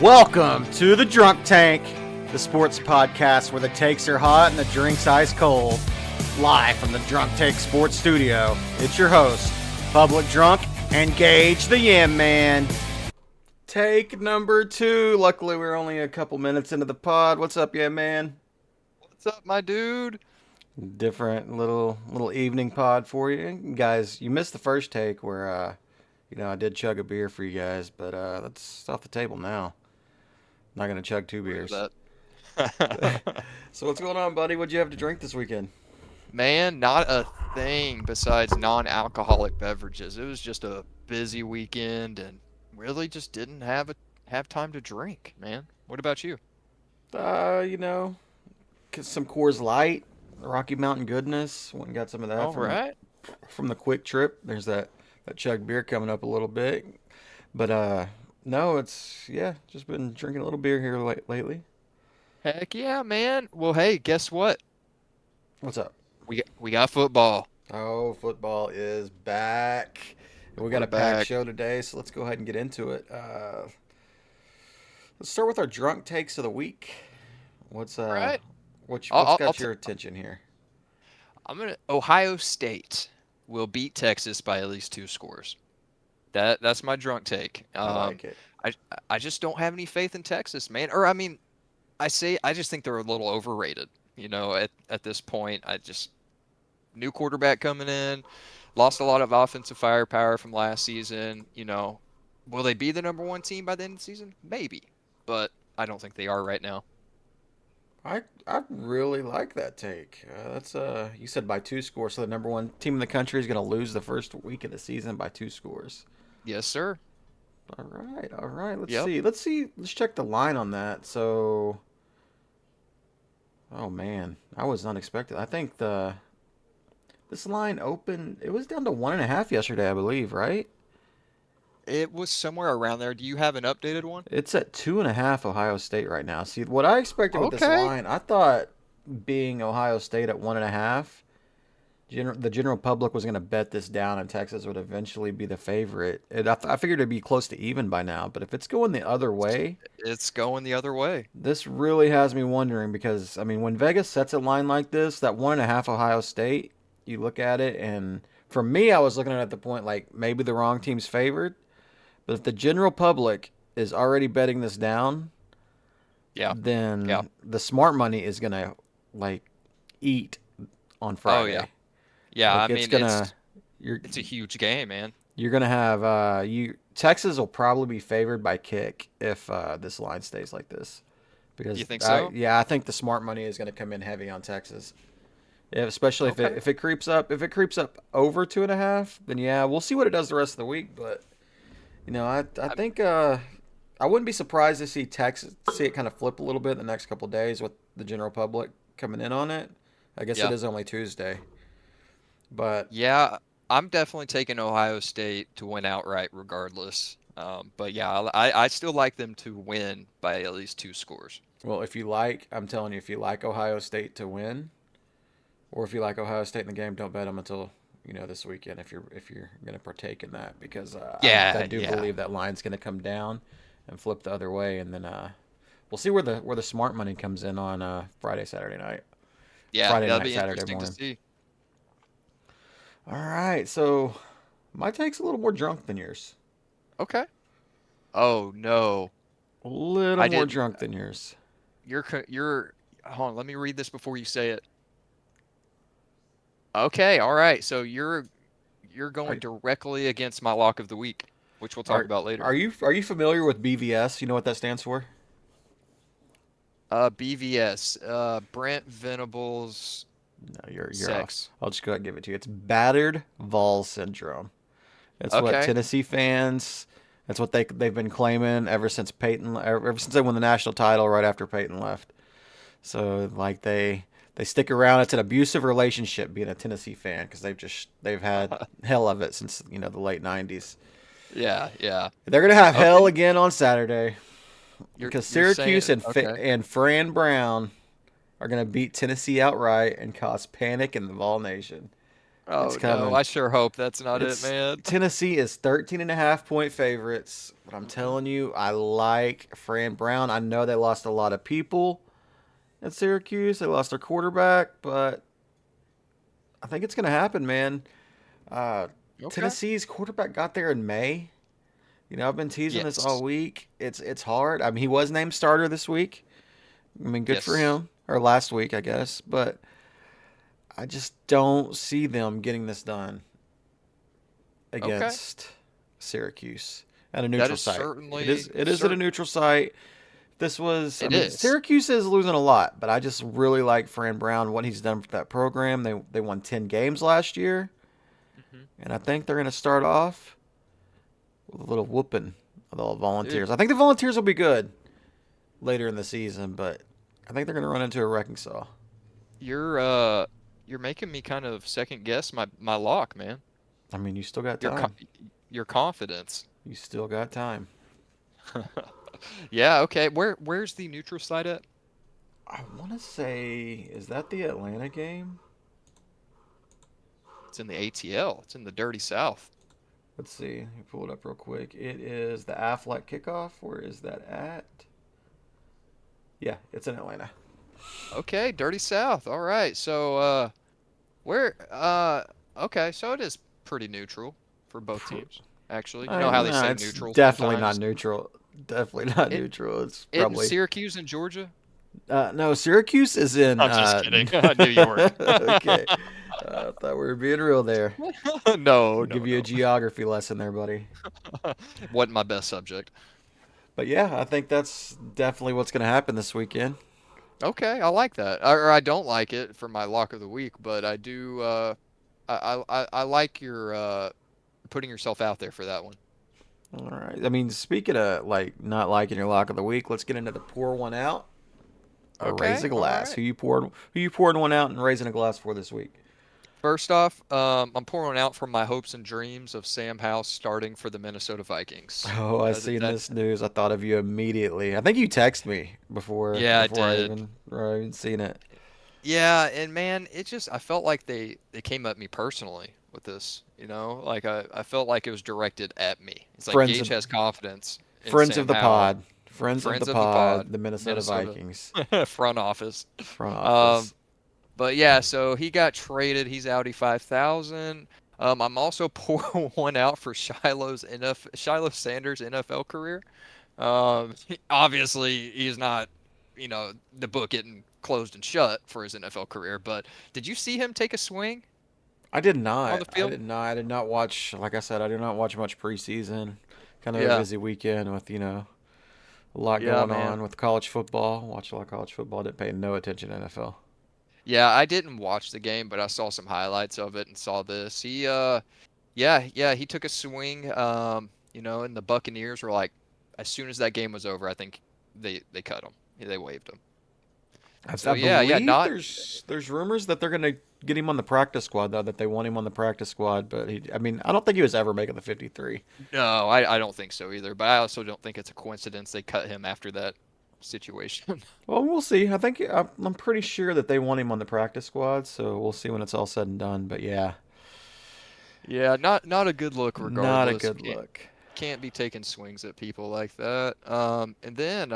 Welcome to the Drunk Tank, the sports podcast where the takes are hot and the drinks ice cold. Live from the Drunk Tank Sports Studio, it's your host, Public Drunk and Gage, the Yam Man. Take number 2. Luckily, we're only a couple minutes into the pod. What's up, Yam Man? What's up, my dude? Different little evening pod for you guys. You missed the first take where I did chug a beer for you guys, but that's off the table now. Not gonna chug 2 beers. That. So what's going on, buddy? What'd you have to drink this weekend? Man, not a thing besides non-alcoholic beverages. It was just a busy weekend and really just didn't have time to drink, man. What about you? Uh, you know, some Coors Light, Rocky Mountain goodness. Went and got some of that All right. from the quick trip. There's that chug beer coming up a little bit, but no, just been drinking a little beer here lately. Heck yeah, man. Well, hey, guess what? What's up? We got football. Oh, football is back. And we got We're a packed back. show today, so let's go ahead and get into it. Let's start with our drunk takes of the week. What's All right. what's I'll, what's I'll, I'll got t- your attention here? Ohio State will beat Texas by at least 2 scores. That's my drunk take. I like it. I I just don't have any faith in Texas, man. Or I mean, I just think they're a little overrated. At this point, new quarterback coming in, lost a lot of offensive firepower from last season. Will they be the number 1 team by the end of the season? Maybe, but I don't think they are right now. I really like that take. That's you said by 2 scores, so the number 1 team in the country is going to lose the first week of the season by 2 scores. Yes, sir. All right, all right. Let's Yep. see. Let's check the line on that. So, oh man, I was unexpected. I think this line opened. It was down to 1.5 yesterday, I believe. Right? It was somewhere around there. Do you have an updated one? It's at 2.5 Ohio State right now. See, what I expected with this Okay. line, I thought being Ohio State at 1.5. The general public was going to bet this down, and Texas would eventually be the favorite. I figured it'd be close to even by now, but if it's going the other way, It's going the other way. this really has me wondering because, I mean, when Vegas sets a line like this, that 1.5 Ohio State, you look at it, and for me, I was looking at the point like maybe the wrong team's favored, but if the general public is already betting this down, Yeah. Yeah. then the smart money is going to like eat on Oh yeah. Friday. Yeah. I Like it's mean, gonna you're it's a huge game, man. you're gonna have you Texas will probably be favored by kick if this line stays like this You because think so? I think the smart money is gonna come in heavy on Texas. Yeah, especially if Okay. it creeps up over 2.5, then yeah, we'll see what it does the rest of the week. But I I, think I wouldn't be surprised to see Texas see it kind of flip a little bit the next couple of days with the general public coming in on it. I guess it yeah. is only Tuesday, but Yeah, I'm definitely taking Ohio State to win outright regardless. But yeah, I still like them to win by at least 2 scores. well, I'm telling you, if you like Ohio State to win, or if you like Ohio State in the game, don't bet them until this weekend if you're going to partake in that because I Yeah, do yeah, believe that line's going to come down and flip the other way, and then we'll see where the smart money comes in on yeah. Friday That'll night, be Saturday interesting to morning. see. All right, so my take's a little more drunk than yours, Okay. Oh no, a little I more didn't. drunk than yours. You're. Hold on, let me read this before you say it. Okay, all right. So you're Are going directly against my lock of the week, which we'll talk are about later. are you familiar with BVS? You know what that stands for? BVS. Brent Venables No, you're off. sex. I'll just go ahead and give it to you. It's battered Vol syndrome. That's what Okay. Tennessee fans. That's what they've been claiming ever since ever since they won the national title right after Peyton left. So like they stick around. It's an abusive relationship being a Tennessee fan because they've had hell of it since the late '90s. Yeah, yeah. They're gonna have hell Okay. again on Saturday because You're saying Syracuse okay. and Fran Brown are gonna beat Tennessee outright and cause panic in the Vol Nation. It's Oh no, coming. I sure hope that's not it, It's man. Tennessee is 13.5 point favorites, but I'm Mhm. telling you, I like Fran Brown. I know they lost a lot of people at Syracuse. They lost their quarterback, but I think it's going to happen, man. Uh, Okay. Tennessee's quarterback got there in May. I've been teasing this all Yes. week. It's hard. I mean, he was named starter this week. I mean, good for Yes. him. Or last week, I guess. But I just don't see them getting this done Okay. against Syracuse at a That neutral is site. It certainly is it is at a neutral site. This was, I it mean, is. Syracuse is losing a lot, but I just really like Fran Brown, what he's done for that program. They won 10 games last year, Mhm. and I think they're going to start off with a little whooping of the Dude, Volunteers. I think the Volunteers will be good later in the season, but I think they're going to run into a wrecking saw. you're uh you're making me kind of second guess my lock, man. I mean, you still got Your co time. your confidence. You still got time. Yeah, okay. Where's the neutral site at? I want to say, is that the Atlanta game? It's in the ATL. It's in the dirty South. Let's see. Let me pull it up real quick. It is the Affleck kickoff. Where is that at? Yeah, it's in Atlanta. Okay, dirty South. All right. So where okay, so it is pretty neutral for both teams, actually. You know how they No, say it's neutral definitely not sometimes? neutral. Definitely not It neutral. It's in probably Syracuse and Georgia? no. Syracuse is in. I'm just kidding. New York. Okay, I thought we were being real there. No, I'll no, give you a no. geography lesson there, buddy. Wasn't my best subject. But yeah, I think that's definitely what's going to happen this weekend. Okay, I like that. Or I don't like it for my lock of the week, but I do I like your putting yourself out there for that one. All right. I mean, speaking of like not liking your lock of the week, let's get into the pour one out or raise Okay, a all glass. right. Who you pouring one out and raising a glass for this week? First off, I'm pouring out from my hopes and dreams of Sam Howell starting for the Minnesota Vikings. Oh, I seen That this news. I thought of you immediately. I think you texted me before yeah, I before I did. even or I even seen it. Yeah, and man, it just I felt like they came at me personally with this, Like I felt like it was directed at me. It's like Friends Gage of has confidence in friends of Sam the Howell, pod. Friends of the friends of the pod, pod, the Minnesota Minnesota Vikings front office. front Um, office. but yeah, so he got traded. He's Audi 5000. I'm also pouring one out for Shiloh Sanders' NFL career. Obviously, he's not, the book getting closed and shut for his NFL career. But did you see him take a swing I did on not. the I field? did not. I did not watch. Like I said, I did not watch much preseason. Kind of a Yeah, busy weekend with a lot yeah, going man. on with college football. Watched a lot of college football. Didn't pay no attention to NFL. Yeah, I didn't watch the game, but I saw some highlights of it and saw this. Yeah, he took a swing. And the Buccaneers were like, as soon as that game was over, I think they cut him. They waived him. I So yeah, believe not. there's rumors that they're gonna get him on the practice squad though. That they want him on the practice squad, but I mean, I don't think he was ever making the 53. No, I don't think so either. But I also don't think it's a coincidence they cut him after that situation. Well, we'll see. I'm pretty sure that they want him on the practice squad, so we'll see when it's all said and done. But yeah, Yeah, not a good look not a regardless. good look. Can't be taking swings at people like that. And then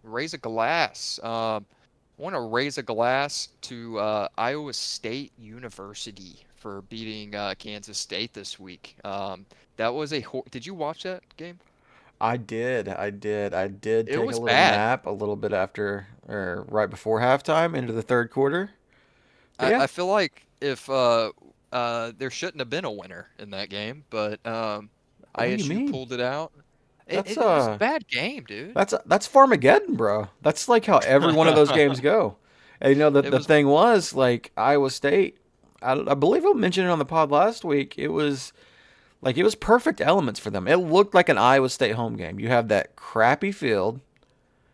raise a glass. Want to raise a glass to Iowa State University for beating Kansas State this week. That was Did you watch that game? I did It take a was little bad. nap a little bit after or right before halftime into the third quarter. But yeah, I feel like if there shouldn't have been a winner in that game, but what do you ISU mean? pulled it out. That's It was a bad game, dude. that's Farmageddon, bro. That's like how every one of those games go. And It the was thing was like Iowa State. I believe I mentioned it on the pod last week. It was perfect elements for them. It looked like an Iowa State home game. You have that crappy field,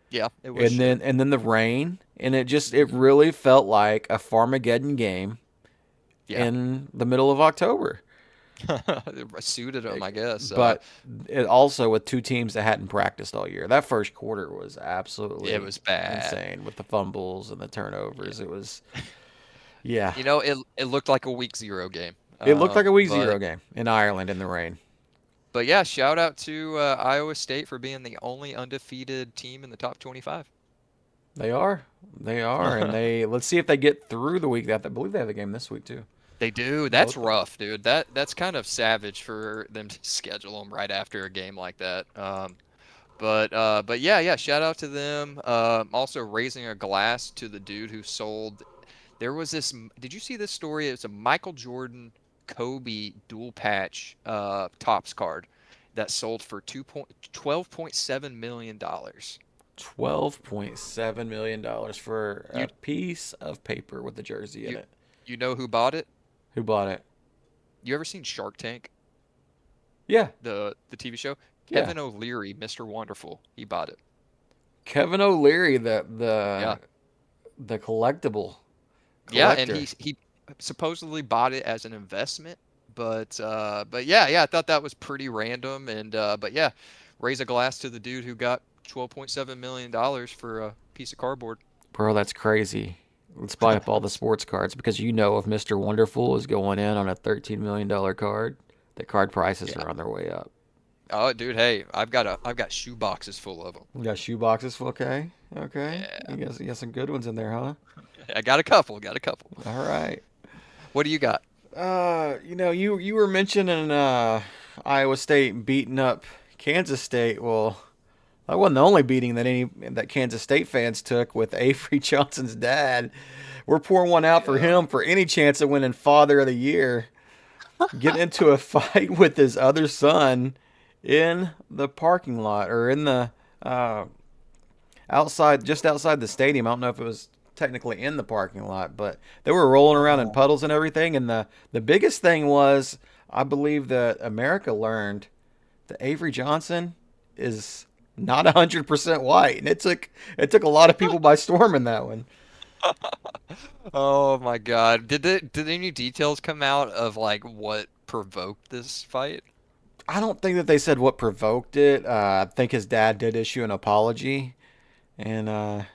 Yeah, it was and shit. then the rain, and it really felt like a Farmageddon game Yeah. in the middle of October. Suited them, I guess. But it also with two teams that hadn't practiced all year. That first quarter was It absolutely was bad. insane with the fumbles and the Yeah. turnovers. It was, yeah. It looked like a week 0 game. It looked like a week But 0 game in Ireland in the rain. but yeah, shout out to Iowa State for being the only undefeated team in the top 25. They are. They are. And let's see if they get through the week. I believe they have a game this week, too. They do. That's Both. rough, dude. That's kind of savage for them to schedule them right after a game like that. But yeah, shout out to them. Also raising a glass to the dude who sold. There was this. Did you see this story? It's a Michael Jordan Kobe dual patch Topps card that sold for $12.7 million. $12.7 million for a piece of paper with the jersey in it. You know who bought it? Who bought it? You ever seen Shark Tank? Yeah. The TV show? Yeah. Kevin O'Leary, Mr. Wonderful, he bought it. Kevin O'Leary, the collectible. Yeah, collector. and he supposedly bought it as an investment, but yeah, I thought that was pretty random, and but yeah, raise a glass to the dude who got $12.7 million for a piece of cardboard. Bro, that's crazy. Let's buy up all the sports cards because you know if Mr. Wonderful is going in on a $13 million card, the card prices are on their way up. Oh, dude, hey, I've got shoe boxes full of them. You got shoe boxes? Okay. Yeah. You got some good ones in there, huh? I got a couple. All right. What do you got? You were mentioning Iowa State beating up Kansas State. Well, that wasn't the only beating that Kansas State fans took with Avery Johnson's dad. We're pouring one out for him for any chance of winning Father of the Year. Getting into a fight with his other son in the parking lot or in the just outside the stadium. I don't know if it was technically in the parking lot, but they were rolling around in puddles and everything. And the biggest thing was, I believe that America learned that Avery Johnson is not 100% white, and it took a lot of people by storm in that one. Oh my God! Did any details come out of like what provoked this fight? I don't think that they said what provoked it. I think his dad did issue an apology, and An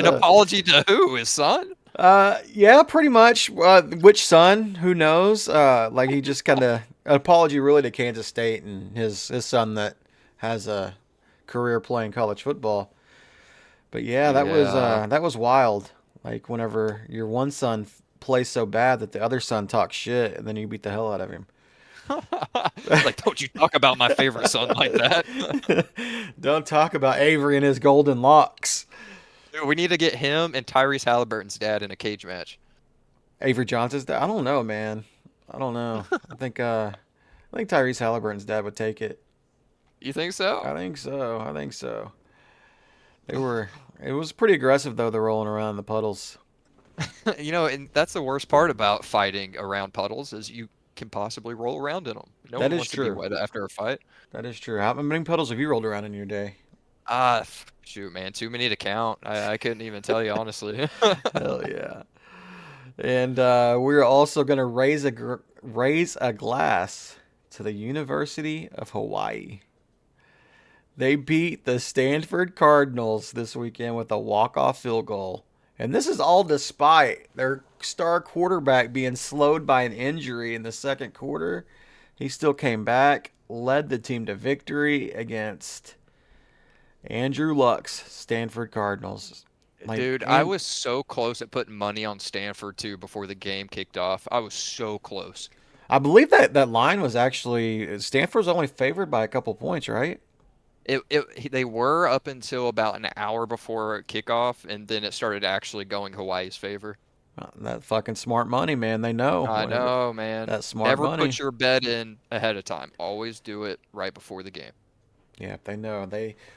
apology to who? His son? Yeah, pretty much. Which son? Who knows? Like he just kind of an apology really to Kansas State and his son that has a career playing college football. But yeah, that was wild. Like whenever your one son plays so bad that the other son talks shit, and then you beat the hell out of him. Like, don't you talk about my favorite son like that. Don't talk about Avery and his golden locks. Dude, we need to get him and Tyrese Halliburton's dad in a cage match. Avery Johnson's dad? I don't know, man. I don't know. I think Tyrese Halliburton's dad would take it. You think so? I think so. It was pretty aggressive though, they're rolling around in the puddles. And that's the worst part about fighting around puddles is you can possibly roll around in them. No one wants to be wet after a fight. That is true. How many puddles have you rolled around in your day? Shoot, man, too many to count. I couldn't even tell you honestly. Hell yeah. And we're also going to raise a glass to the University of Hawaii. They beat the Stanford Cardinals this weekend with a walk-off field goal. And this is all despite their star quarterback being slowed by an injury in the second quarter. He still came back, led the team to victory against Andrew Luck's Stanford Cardinals. Dude, I was so close at putting money on Stanford too before the game kicked off. I was so close. I believe that line was actually Stanford's only favored by a couple points, right? They were up until about an hour before kickoff, and then it started actually going Hawaii's favor. That fucking smart money, man. They know. I know, man. That smart money. Never put your bet in ahead of time. Always do it right before the game. Yeah, they know.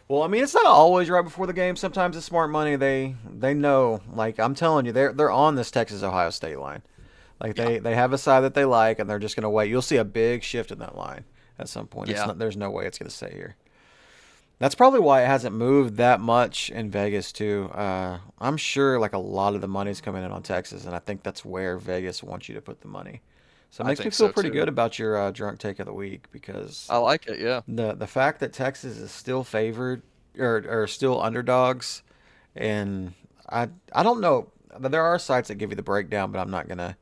Well, I mean, it's not always right before the game. Sometimes it's smart money. They know. Like I'm telling you, they're on this Texas-Ohio State line. Like they have a side that they like, and they're just gonna wait. You'll see a big shift in that line at some point. Yeah. There's no way it's gonna stay here. That's probably why it hasn't moved that much in Vegas too. I'm sure like a lot of the money's coming in on Texas, and I think that's where Vegas wants you to put the money. So it makes me feel pretty good about your drunk take of the week because I like it. Yeah. The fact that Texas is still favored or still underdogs, and I don't know. There are sites that give you the breakdown, but I'm not gonna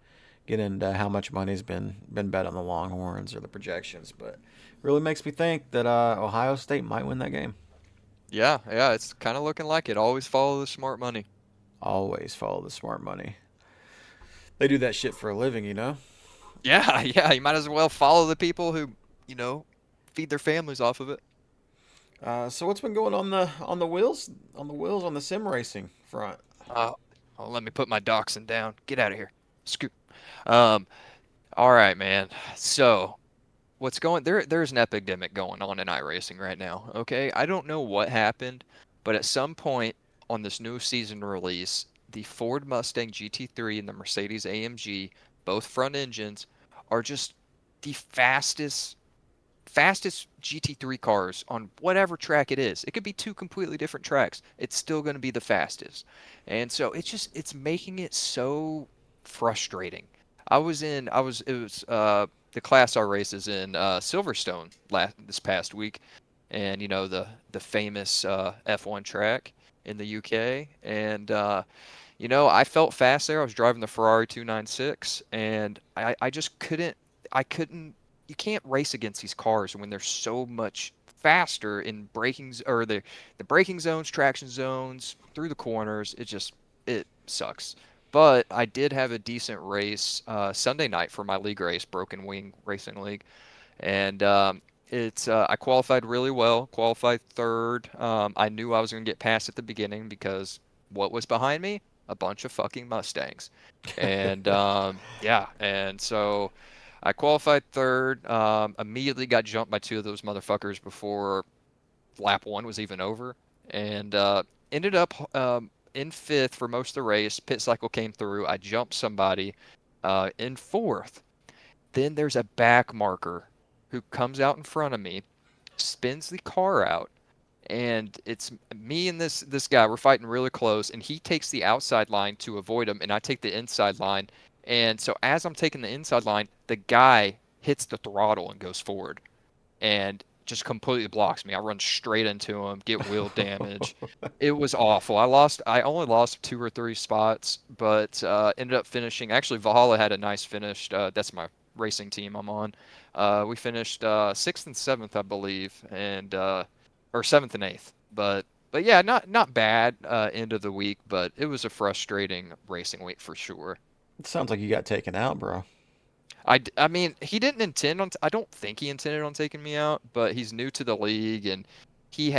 get into how much money's been bet on the Longhorns or the projections, but really makes me think that Ohio State might win that game. Yeah, yeah, it's kind of looking like it. Always follow the smart money. Always follow the smart money. They do that shit for a living, you know. Yeah, yeah, you might as well follow the people who, you know, feed their families off of it. So what's been going on the wheels on the sim racing front? Uh, oh, let me put my dachshund down. Get out of here. Scoot. Um, all right, man. So, what's going there's an epidemic going on in iRacing right now, okay? I don't know what happened, but at some point on this new season release, the Ford Mustang GT3 and the Mercedes AMG, both front engines, are just the fastest GT3 cars on whatever track it is. It could be two completely different tracks. It's still going to be the fastest. And so it's making it so frustrating. It was the Class R races in Silverstone this past week, and you know the famous F1 track in the UK, and you know, I felt fast there. I was driving the Ferrari 296, and I just couldn't. You can't race against these cars when they're so much faster in or the braking zones, traction zones, through the corners. It sucks. But I did have a decent race Sunday night for my league race, Broken Wing Racing League, and I qualified really well, qualified third. I knew I was going to get passed at the beginning because what was behind me? A bunch of fucking Mustangs, and yeah, and so I qualified third. Immediately got jumped by two of those motherfuckers before lap one was even over, and ended up in fifth for most of the race. Pit cycle came through. I jumped somebody in fourth. Then there's a back marker who comes out in front of me, spins the car out, and it's me and this guy. We're fighting really close, and he takes the outside line to avoid him, and I take the inside line. And so as I'm taking the inside line, the guy hits the throttle and goes forward, and just completely blocks me. I run straight into him, get wheel damage. It was awful. I only lost 2 or 3 spots, but ended up finishing. Actually, Valhalla had a nice finish. That's my racing team I'm on. We finished sixth and seventh, I believe, and or seventh and eighth. But yeah, not bad end of the week, but it was a frustrating racing week for sure. It sounds like you got taken out, bro. I mean, he didn't intend on. I don't think he intended on taking me out, but he's new to the league, and he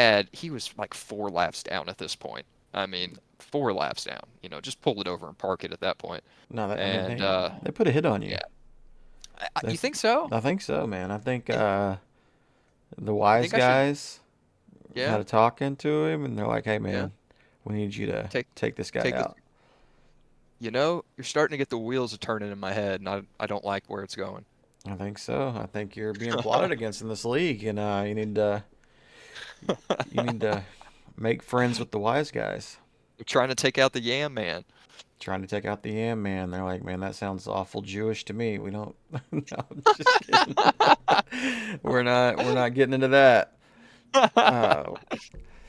was like 4 laps down at this point. I mean, 4 laps down. You know, just pull it over and park it at that point. No, I mean And they put a hit on you. yeah, you That's, think so? I think so, man. I think Eh, the You wise think I should? guys had Yeah, a talking to him, and they're like, "Hey, yeah. man, we need you to Take take this guy take this. out." You know, you're starting to get the wheels a turning in my head, and I don't like where it's going. I think so. I think you're being plotted against in this league, and you need to make friends with the wise guys. You're trying to take out the Yam Man. Trying to take out the Yam Man. They're like, man, that sounds awful Jewish to me. We don't. No, I'm just kidding. We're not getting into that. Uh,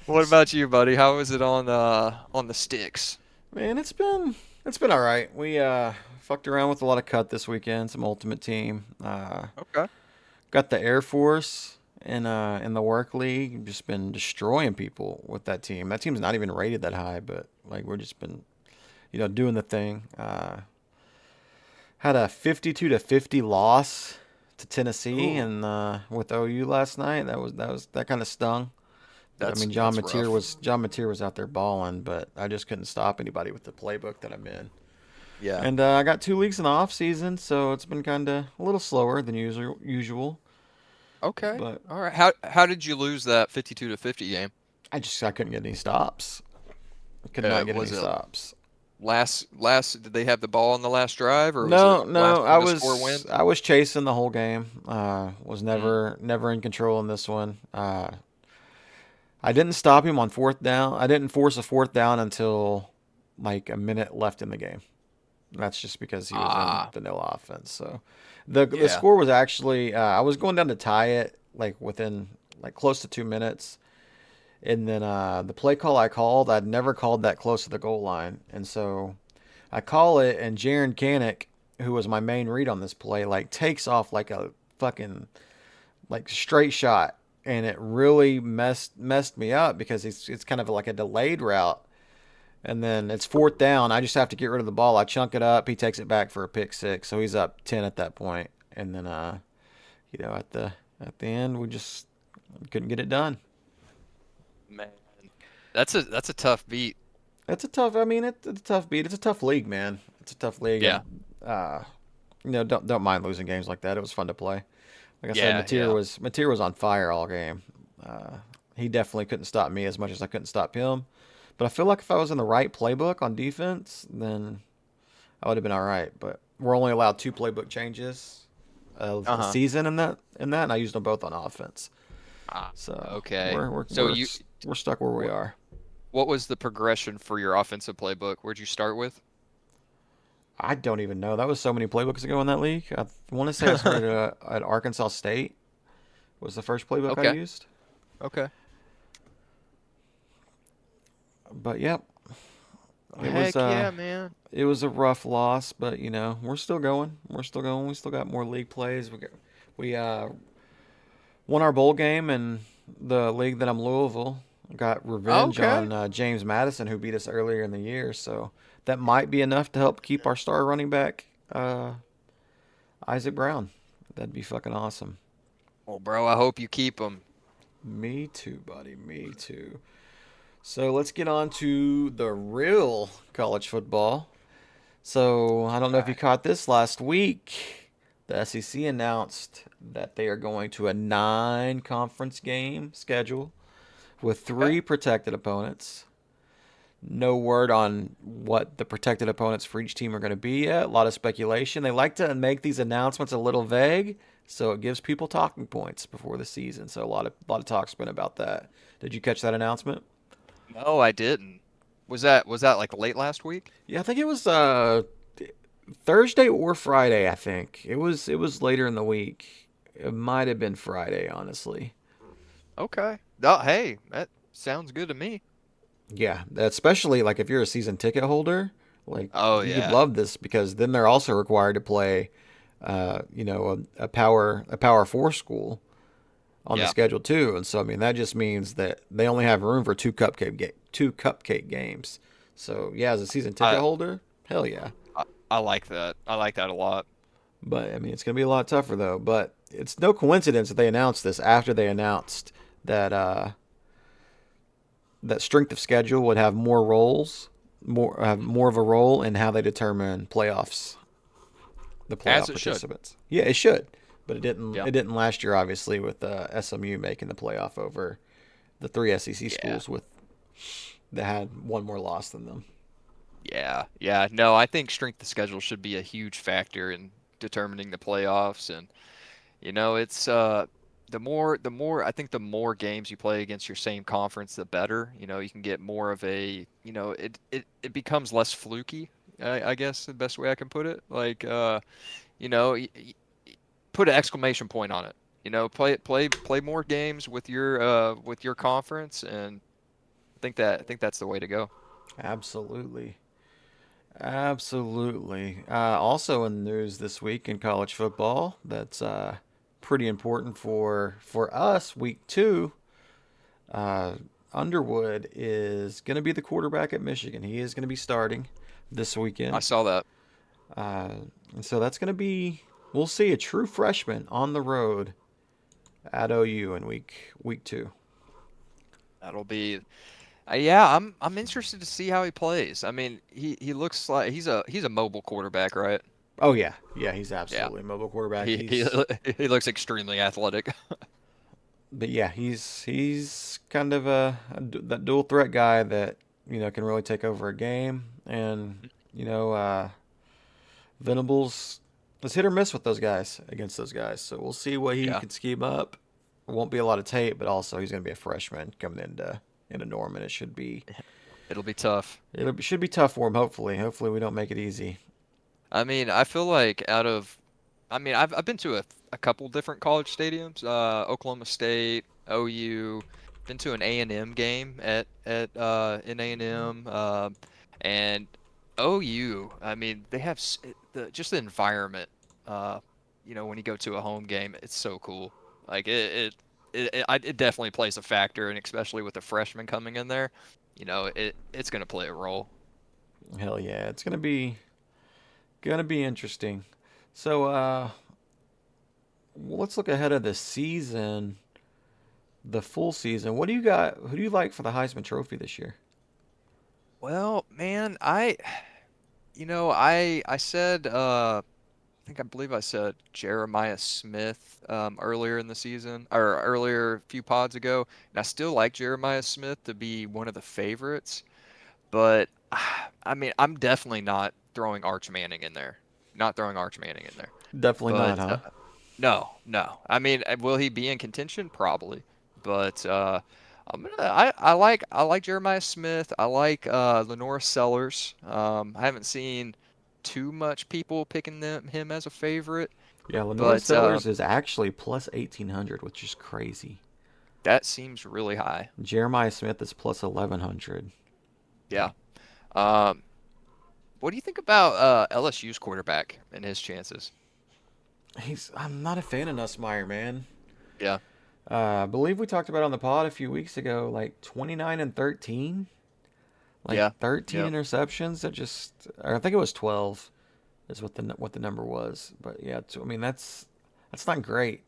What about you, buddy? How is it on the sticks? Man, it's been all right. We fucked around with a lot of cut this weekend. Some Ultimate Team. Okay. Got the Air Force in the work league. Just been destroying people with that team. That team's not even rated that high, but like we're just been doing the thing. Had a 52-50 loss to Tennessee Ooh, and with OU last night. That kind of stung. But I mean, that's rough. John Mateer was out there balling, but I just couldn't stop anybody with the playbook that I'm in. Yeah. And I got 2 weeks in the off season, so it's been kind of a little slower than usual. Okay. But All right. How did you lose that 52 to 50 game? I couldn't get any stops. I could not get any Was it stops. last did they have the ball on the last drive, or was it No, no, last one to score win? I was chasing the whole game. Was Mm. never in control in this one. I didn't stop him on fourth down. I didn't force a fourth down until like a minute left in the game. That's just because he was in Ah, vanilla offense. So the yeah. score was actually I was going down to tie it like within like close to 2 minutes, and then the play call I called, I'd never called that close to the goal line, and so I call it, and Jaron Kanek, who was my main read on this play, like takes off like a fucking like straight shot, and it really messed me up because it's kind of like a delayed route. And then it's fourth down. I just have to get rid of the ball. I chunk it up. He takes it back for a pick six, so he's up 10 at that point. And then at the end we just couldn't get it done. Man, that's a tough beat. It's a tough. I mean, it's a tough beat. It's a tough league, man. It's a tough league. Yeah. And, don't mind losing games like that. It was fun to play. Like I said, Yeah, yeah. Mateer was on fire all game. He definitely couldn't stop me as much as I couldn't stop him. But I feel like if I was in the right playbook on defense, then I would have been all right. But we're only allowed two playbook changes a Uh-huh. season and I used them both on offense. Ah, So okay. we're So we're you we're stuck where we what are. what was the progression for your offensive playbook? Where'd you start with? I don't even know. That was so many playbooks ago in that league. I want to say I started at Arkansas State was the first playbook I Okay. used. Okay. But yep, it was Heck yeah, man. it was a rough loss, but we're still going. We're still going. We still got more league plays. We won our bowl game in the league that I'm Louisville. Got revenge Okay. on James Madison, who beat us earlier in the year. So that might be enough to help keep our star running back, Isaac Brown. That'd be fucking awesome. Well, bro, I hope you keep them. Me too, buddy. Me too. So let's get on to the real college football. So I don't know if you Okay. caught this last week. The SEC announced that they are going to a 9 conference game schedule with Okay. 3 protected opponents. No word on what the protected opponents for each team are going to be yet. A lot of speculation. They like to make these announcements a little vague, so it gives people talking points before the season. So a lot of talk's been about that. Did you catch that announcement? No, I didn't. Was that like late last week? Yeah, I think it was Thursday or Friday. I think it was later in the week. It might have been Friday, honestly. Okay. Oh, hey, that sounds good to me. Yeah, especially like if you're a season ticket holder, like Oh you'd yeah. love this because then they're also required to play, a power 4 school on the Yeah. schedule too. And so I mean that just means that they only have room for two cupcake games. So yeah, as a season ticket I, holder, hell yeah. I like that. I like that a lot. But I mean, it's gonna be a lot tougher though. But it's no coincidence that they announced this after they announced that that strength of schedule would have more of a role in how they determine the As playoff it should. participants. Yeah, it should, but it didn't. Yeah. It didn't last year, obviously, with SMU making the playoff over the 3 SEC Yeah. schools that had one more loss than them. Yeah. Yeah. No, I think strength of schedule should be a huge factor in determining the playoffs. And it's the more I think the more games you play against your same conference, the better. You can get more of a, it becomes less fluky. I guess the best way I can put it. Like you know, y- y- put an exclamation point on it. Play more games with your conference, and I think that's the way to go. Absolutely. Absolutely. Also in the news this week in college football, that's pretty important for us. Week 2, uh, Underwood is going to be the quarterback at Michigan. He is going to be starting this I weekend, saw that. uh, and so that's going to be. We'll see a true freshman on the road at OU in week 2. That'll be yeah, I'm interested to see how he plays. I mean, he looks like he's a mobile quarterback, right? Oh yeah, yeah, he's Yeah. absolutely a mobile quarterback. He he He's he looks extremely athletic. But yeah, he's kind of that dual threat guy that can really take over a game, and you know Venables is hit or miss with those guys against those guys. So we'll see what he Yeah. can scheme up. It won't be a lot of tape, but also he's going to be a freshman coming into Norman. It'll be tough. It should be tough for him. Hopefully we don't make it easy. I mean, I feel like I mean, I've been to a couple different college stadiums, Oklahoma State, OU, been to an A&M game at in A&M, and M, and OU, I mean, they have just the environment. Uh, when you go to a home game, it's so cool. Like it definitely plays a factor, and especially with the freshmen coming in there, it's gonna play a role. Hell yeah, it's gonna be interesting. So well, let's look ahead of the season, the full season. What do you got? Who do you like for the Heisman Trophy this year? Well, man, I said I believe I said Jeremiah Smith earlier in the season or earlier a few pods ago, and I still like Jeremiah Smith to be one of the favorites, but I mean, I'm definitely not throwing Arch Manning in there. Not throwing Arch Manning in there. Definitely not, But huh? no, no. I mean, will he be in contention? Probably. But I like Jeremiah Smith. I like Lenore Sellers. I haven't seen too much people picking him as a favorite, Yeah, Lenore but Sellers is actually plus 1800, which is crazy. that seems really high. Jeremiah Smith is plus 1100. Yeah. Um, what do you think about LSU's quarterback and his chances? I'm not a fan of Nussmeier, man. Yeah. I believe we talked about on the pod a few weeks ago, like 29 and 13, like Yeah. 13 Yep. interceptions. Or I think it was 12, is what the number was. But yeah, I mean that's not great.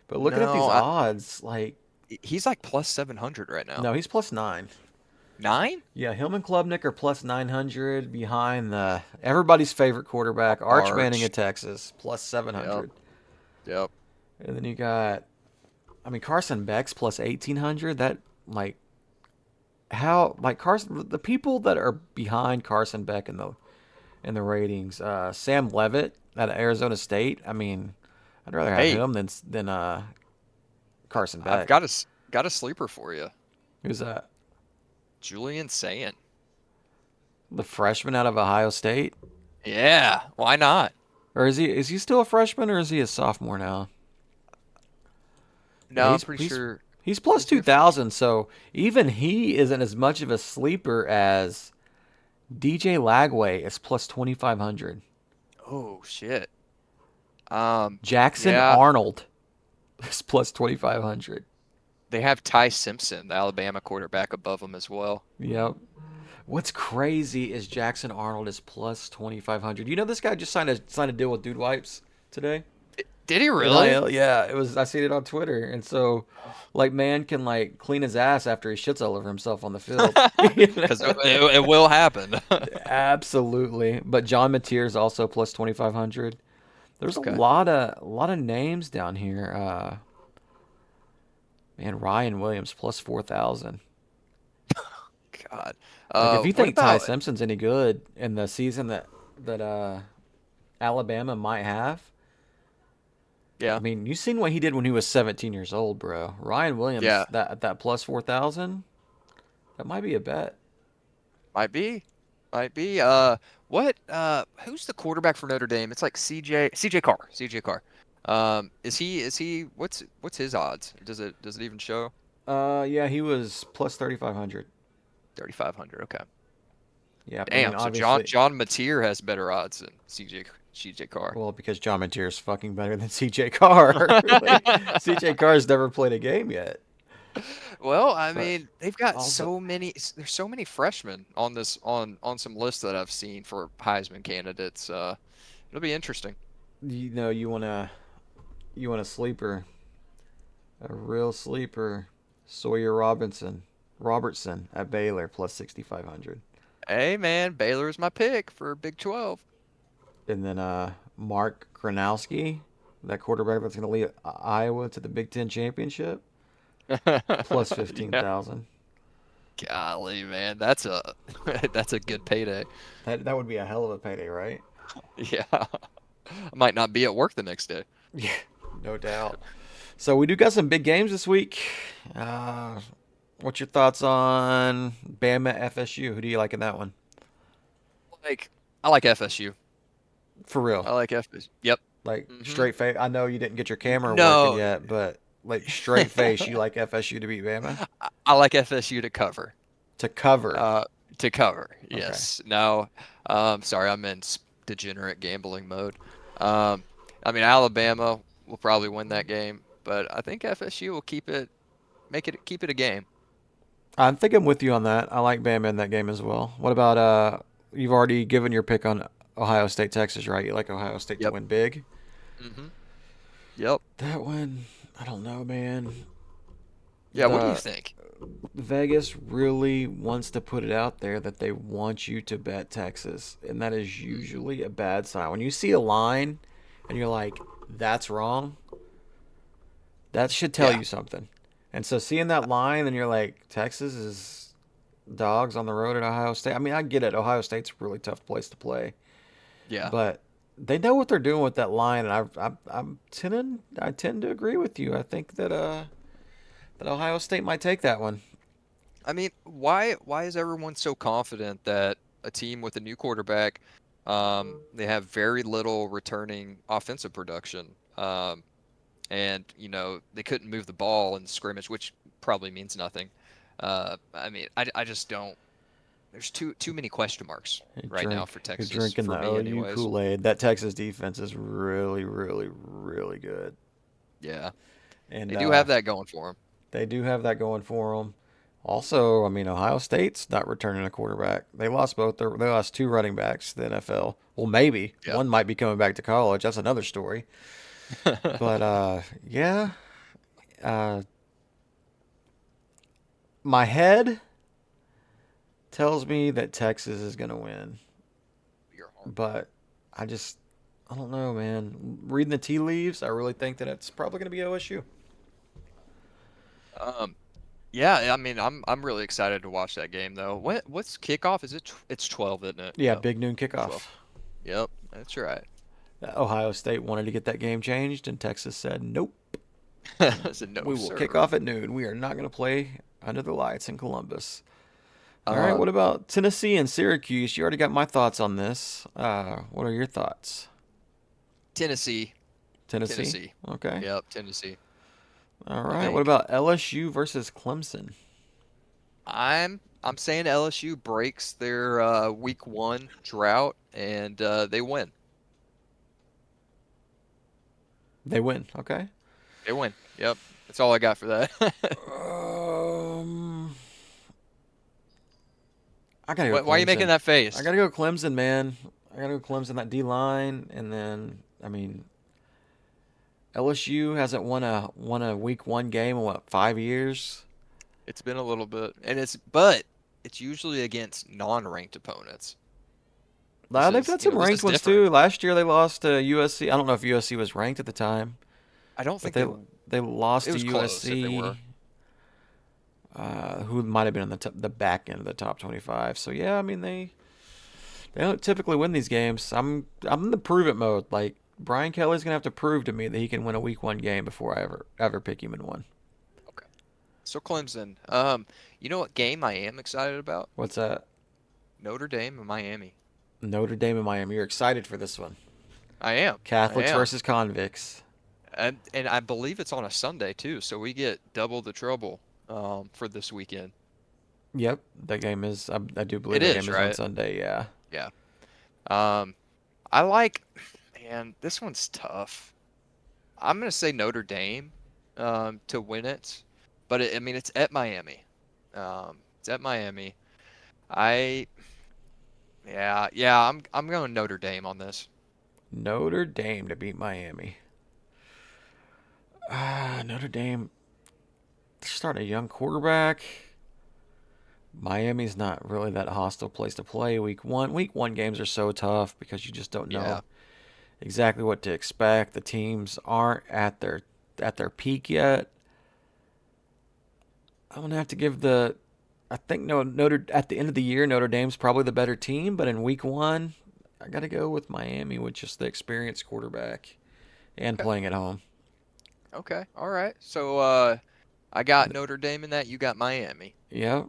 But looking at these No, odds, like he's like plus 700 right now. no, he's plus 9. 9? Yeah, him and Klubnik are plus 900 behind the everybody's favorite quarterback, Arch Manning Arch. of Texas, plus Yep. 700. Yep. And then you got, I mean, Carson Beck's plus 1800. That, like, how, like, the people that are behind Carson Beck in the ratings, Sam Levitt out of Arizona State. I mean, I'd rather have Hey, him than Carson I've Beck. got a sleeper for you. Who's that? Julian Sand. The freshman out of Ohio State? Yeah, why not? Or is he still a freshman or is he a sophomore now? Yeah, No, I'm he's pretty he's sure. he's plus Is he a freshman? 2000, so even he isn't as much of a sleeper as DJ Lagway is plus 2500. Oh shit. Jackson Yeah, Arnold is plus 2500. they have Ty Simpson, the Alabama quarterback, above him as well. Yep. What's crazy is Jackson Arnold is plus 2500. You know this guy just signed a deal with Dude Wipes today? Did he really? NIL, yeah, it was. I seen it on Twitter, and so, like, man can like clean his ass after he shits all over himself on the field. You Because know? it will happen. Absolutely. But John Mateer is also plus 2500. There's a Okay. lot of names down here. Man, Ryan Williams plus 4000. God. Like if you What think Ty about? Simpson's any good in the season that Alabama might have, I Yeah. mean, you seen what he did when he was 17 years old, bro. Ryan Williams Yeah. that plus 4000, that might be a bet. Might be. Might be. What? Who's the quarterback for Notre Dame? It's like CJ Carr. CJ Carr. Is he? What's his odds? Does it even show? Yeah, he was plus 3500. 3,500. Okay. Yeah, I mean Damn. So John obviously, John Mateer has better odds than CJ Carr. well, because John Mateer is fucking better than CJ Carr. Like, CJ Carr's never played a game yet. Well, I But mean, they've got also, so many. There's so many freshmen on this on some lists that I've seen for Heisman candidates. It'll be interesting. you want a sleeper, a real sleeper, Sawyer Robertson at Baylor plus 6500. Hey man, Baylor is my pick for Big 12. And then Mark Gronowski, that quarterback that's going to lead Iowa to the Big Ten championship, plus Yeah. 15,000. Golly, man, that's a that's a good payday. That would be a hell of a payday, right? Yeah. I might not be at work the next day. Yeah, no doubt. So we do got some big games this week. Uh, what's your thoughts on Bama FSU? Who do you like in that one? Like, I like FSU. For real, I like FSU. Yep. like Hmm. straight face. I know you didn't get your camera working No, yet, but like straight face, you like FSU to beat Bama I like FSU to cover. to cover. Uh, To cover, Okay. yes. No, sorry, I'm in degenerate gambling mode. Um, I mean, Alabama will probably win that game, but I think FSU will keep it a game. I think I'm with you on that. I like Bama in that game as well. What about you've already given your pick on Ohio State, Texas, right? You like Ohio State to Yep. win big. Mm-hmm. Yep. That one, I don't know, man. Yeah. What do you The think? Vegas really wants to put it out there that they want you to bet Texas, and that is Mm-hmm. usually a bad sign. When you see a line and you're like, "That's wrong," that should tell Yeah. you something. And so seeing that line and you're like, Texas is dogs on the road at Ohio State. I mean, I get it. Ohio State's a really tough place to play, Yeah. but they know what they're doing with that line, and I tend to agree with you. I think that Ohio State might take that one. I mean, why is everyone so confident that a team with a new quarterback, they have very little returning offensive production, and they couldn't move the ball in the scrimmage, which probably means nothing. I mean, I just don't. There's too many question marks You right now drink, for you're Texas, drinking for the me, OU anyways. Kool Aid. That Texas defense is really, really, really good, Yeah, and they do have that going for them. they do have that going for them. Also, I mean, Ohio State's not returning a quarterback. They lost two running backs to the NFL. Well, maybe Yep. one might be coming back to college. That's another story. But yeah, uh, my head tells me that Texas is gonna win, Your heart. but I just I don't know, man. Reading the tea leaves, I really think that it's probably gonna be OSU. Um, yeah, I mean, I'm really excited to watch that game though. What's kickoff? It's 12, isn't it? Yeah, Yep, big noon 12. kickoff. Yep, that's right. Ohio State wanted to get that game changed, and Texas said, "Nope, I said no, we will kick sir. off at noon. We are not going to play under the lights in Columbus." All right, what Um, about Tennessee and Syracuse? You already got my thoughts on this. What are your thoughts? Tennessee, Tennessee? Tennessee. Okay. Yep, Tennessee. All I right, what think about LSU versus Clemson? I'm saying LSU breaks their week one drought and they win. They win, okay? They win. Yep, that's all I got for that. Um, I gotta go Why are you making Clemson. that I face? gotta go Clemson, man. I gotta go Clemson, that D line, and then I mean LSU hasn't won a week one game in what 5 years? It's been a little bit, and it's usually against non-ranked opponents. This They've is, had some this ranked is ones different. too. Last year they lost to USC. I don't know if USC was ranked at the time, I don't but think they lost it to was close if they USC, were. who might have been in the back end of the top 25. So yeah, I mean they don't typically win these games. I'm in the prove it mode. Like Brian Kelly's gonna have to prove to me that he can win a week one game before I ever pick him in one. Okay. So Clemson. You know what game I am excited about? What's that? Notre Dame and Miami. Notre Dame and Miami. You're excited for this one. I am. I Catholics am. versus convicts. And I believe it's on a Sunday too, so we get double the trouble for this weekend. Yep, that game is. I do believe It that game is, is on right? Sunday. Yeah. Yeah. Um, I like, man, this one's tough. I'm gonna say Notre Dame to win it, but I mean it's at Miami. It's at Miami. I yeah, I'm going Notre Dame on this. Notre Dame to beat Miami. Notre Dame. They're starting a young quarterback. Miami's not really that hostile place to play week one. Week one games are so tough because you just don't Yeah. know exactly what to expect. The teams aren't at their peak yet. I'm gonna have to give the. I think no Notre at the end of the year Notre Dame's probably the better team, but in week one, I gotta go with Miami with just the experienced quarterback and Okay. playing at home. Okay. All right. So I got Notre Dame in that. You got Miami. Yep,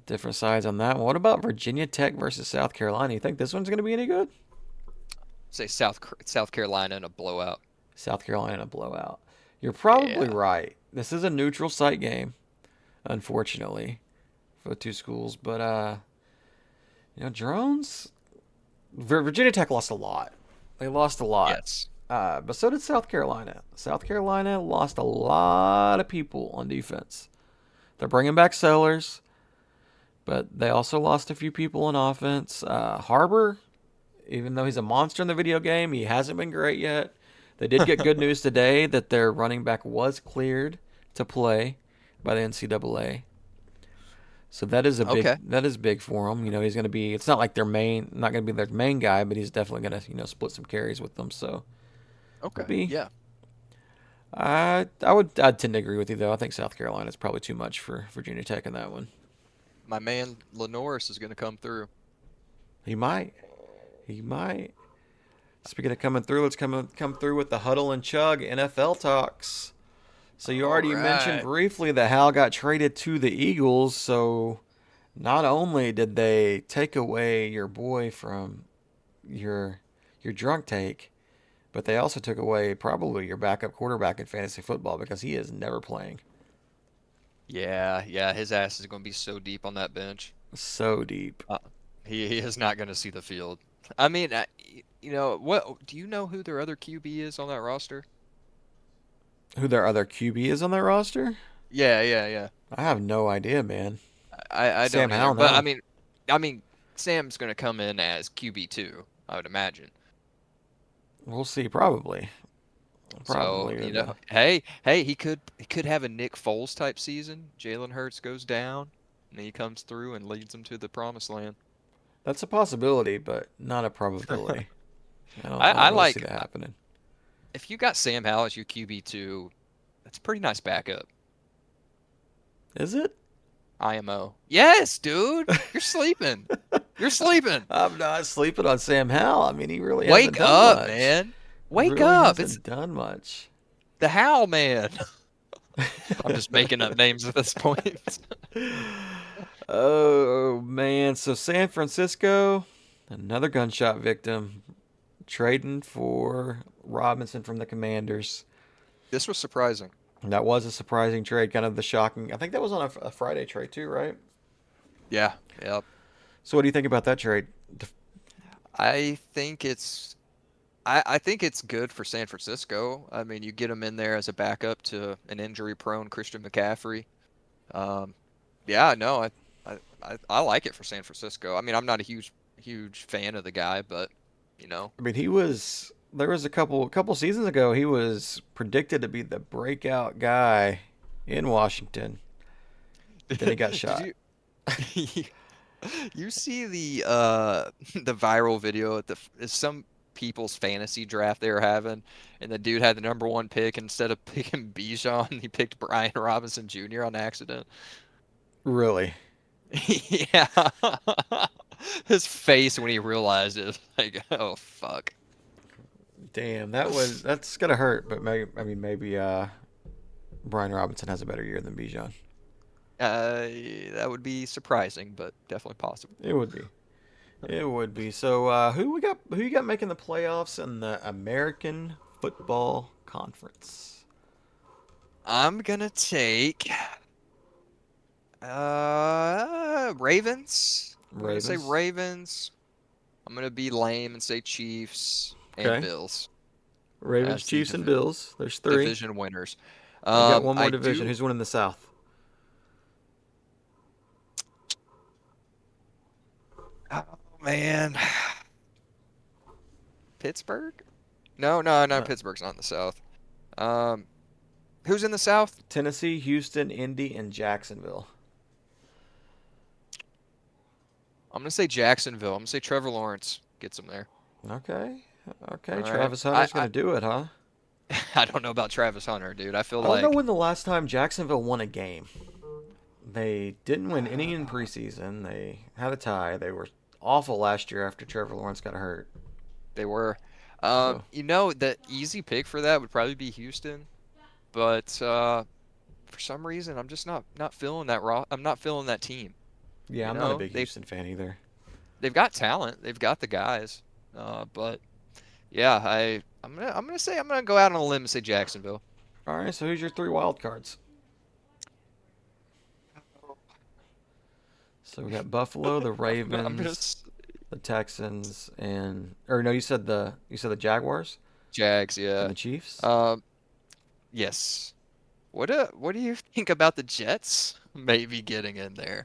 different sides on that one. What about Virginia Tech versus South Carolina? You think this one's gonna be any good? Say South Carolina in a blowout. South Carolina blowout. You're probably Yeah. right. This is a neutral site game, unfortunately, for the two schools. But Drones. Virginia Tech lost a lot. They lost a lot. Yes. But so did South Carolina. South Carolina lost a lot of people on defense. They're bringing back Sellers, but they also lost a few people on offense. Harbor, even though he's a monster in the video game, he hasn't been great yet. They did get good news today that their running back was cleared to play by the NCAA. So that is big for him. He's going to be. It's not like not going to be their main guy, but he's definitely going to split some carries with them. So Yeah. I'd tend to agree with you though. I think South Carolina is probably too much for Virginia Tech in that one. My man Lenoris is going to come through. He might. Speaking of coming through, let's come through with the Huddle and Chug NFL talks. So you already mentioned briefly that Howell got traded to the Eagles. So not only did they take away your boy from your drunk take, but they also took away probably your backup quarterback in fantasy football because he is never playing. Yeah, his ass is going to be so deep on that bench. So deep. He is not going to see the field. I mean, what do you know who their other QB is on that roster? Who their other QB is on that roster? Yeah. I have no idea, man. I Sam don't Howell, either. But no. I mean, Sam's going to come in as QB2, I would imagine. We'll see, probably. So, hey, he could have a Nick Foles type season. Jalen Hurts goes down, and he comes through and leads them to the promised land. That's a possibility, but not a probability. I don't really like see that happening. If you got Sam Howell as your QB2, that's a pretty nice backup. Is it? IMO. Yes, dude. You're sleeping. You're sleeping. I'm not sleeping on Sam Howell. I mean, he really hasn't done up, much. Man. Wake really up. Hasn't done much. The Howell Man. I'm just making up names at this point. Oh, man. So San Francisco, another gunshot victim, trading for Robinson from the Commanders. This was surprising. That was a surprising trade, kind of the shocking. I think that was on a Friday trade too, right? Yeah. Yep. So what do you think about that trade? I think it's good for San Francisco. I mean, you get him in there as a backup to an injury-prone Christian McCaffrey. Yeah, no, I like it for San Francisco. I mean, I'm not a huge fan of the guy, but I mean, there was a couple seasons ago, he was predicted to be the breakout guy in Washington. Then he got shot. You see the viral video at some people's fantasy draft they were having, and the dude had the number 1 pick. Instead of picking Bijan, he picked Brian Robinson Jr. on accident. Really? Yeah. His face when he realized it, like, oh fuck. Damn, that's gonna hurt. But maybe Brian Robinson has a better year than Bijan. That would be surprising, but definitely possible. It would be. It would be. So who you got making the playoffs in the American Football Conference? I'm gonna take Ravens. I'm gonna say Ravens. I'm gonna be lame and say Chiefs and Bills. Ravens, Chiefs, and Bills. There's 3 division winners. You got one more division. Who's winning the South? Oh man, Pittsburgh? No, Pittsburgh's not in the South. Who's in the South? Tennessee, Houston, Indy, and Jacksonville. I'm gonna say Jacksonville. I'm gonna say Trevor Lawrence gets them there. Okay. All Travis Hunter's gonna do it, huh? I don't know about Travis Hunter, dude. I don't know when the last time Jacksonville won a game. They didn't win any in preseason. They had a tie. They were awful last year after Trevor Lawrence got hurt. They were. The easy pick for that would probably be Houston, but for some reason I'm just not feeling that I'm not feeling that team. Yeah, I'm not a big Houston fan either. They've got talent. They've got the guys. But yeah, I'm gonna go out on a limb and say Jacksonville. All right. So who's your 3 wild cards? So we got Buffalo, the Ravens. The Texans or no, you said the Jaguars Jags, and yeah. the Chiefs. Um, yes. What do you think about the Jets maybe getting in there?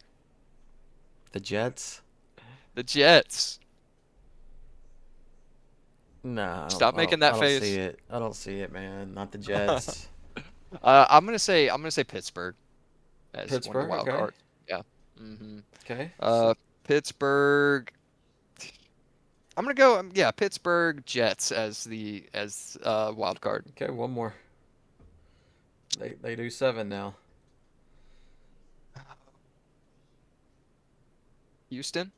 The Jets. The Jets. No, Stop making I that don't see face. it. I don't see it, man. Not the Jets. I'm gonna say Pittsburgh as one of the Pittsburgh. wild Okay. cards. Yeah. hmm Okay. Uh, Pittsburgh. I'm gonna go. Yeah, Pittsburgh Jets as wild card. Okay. One more. They do 7 now. Houston.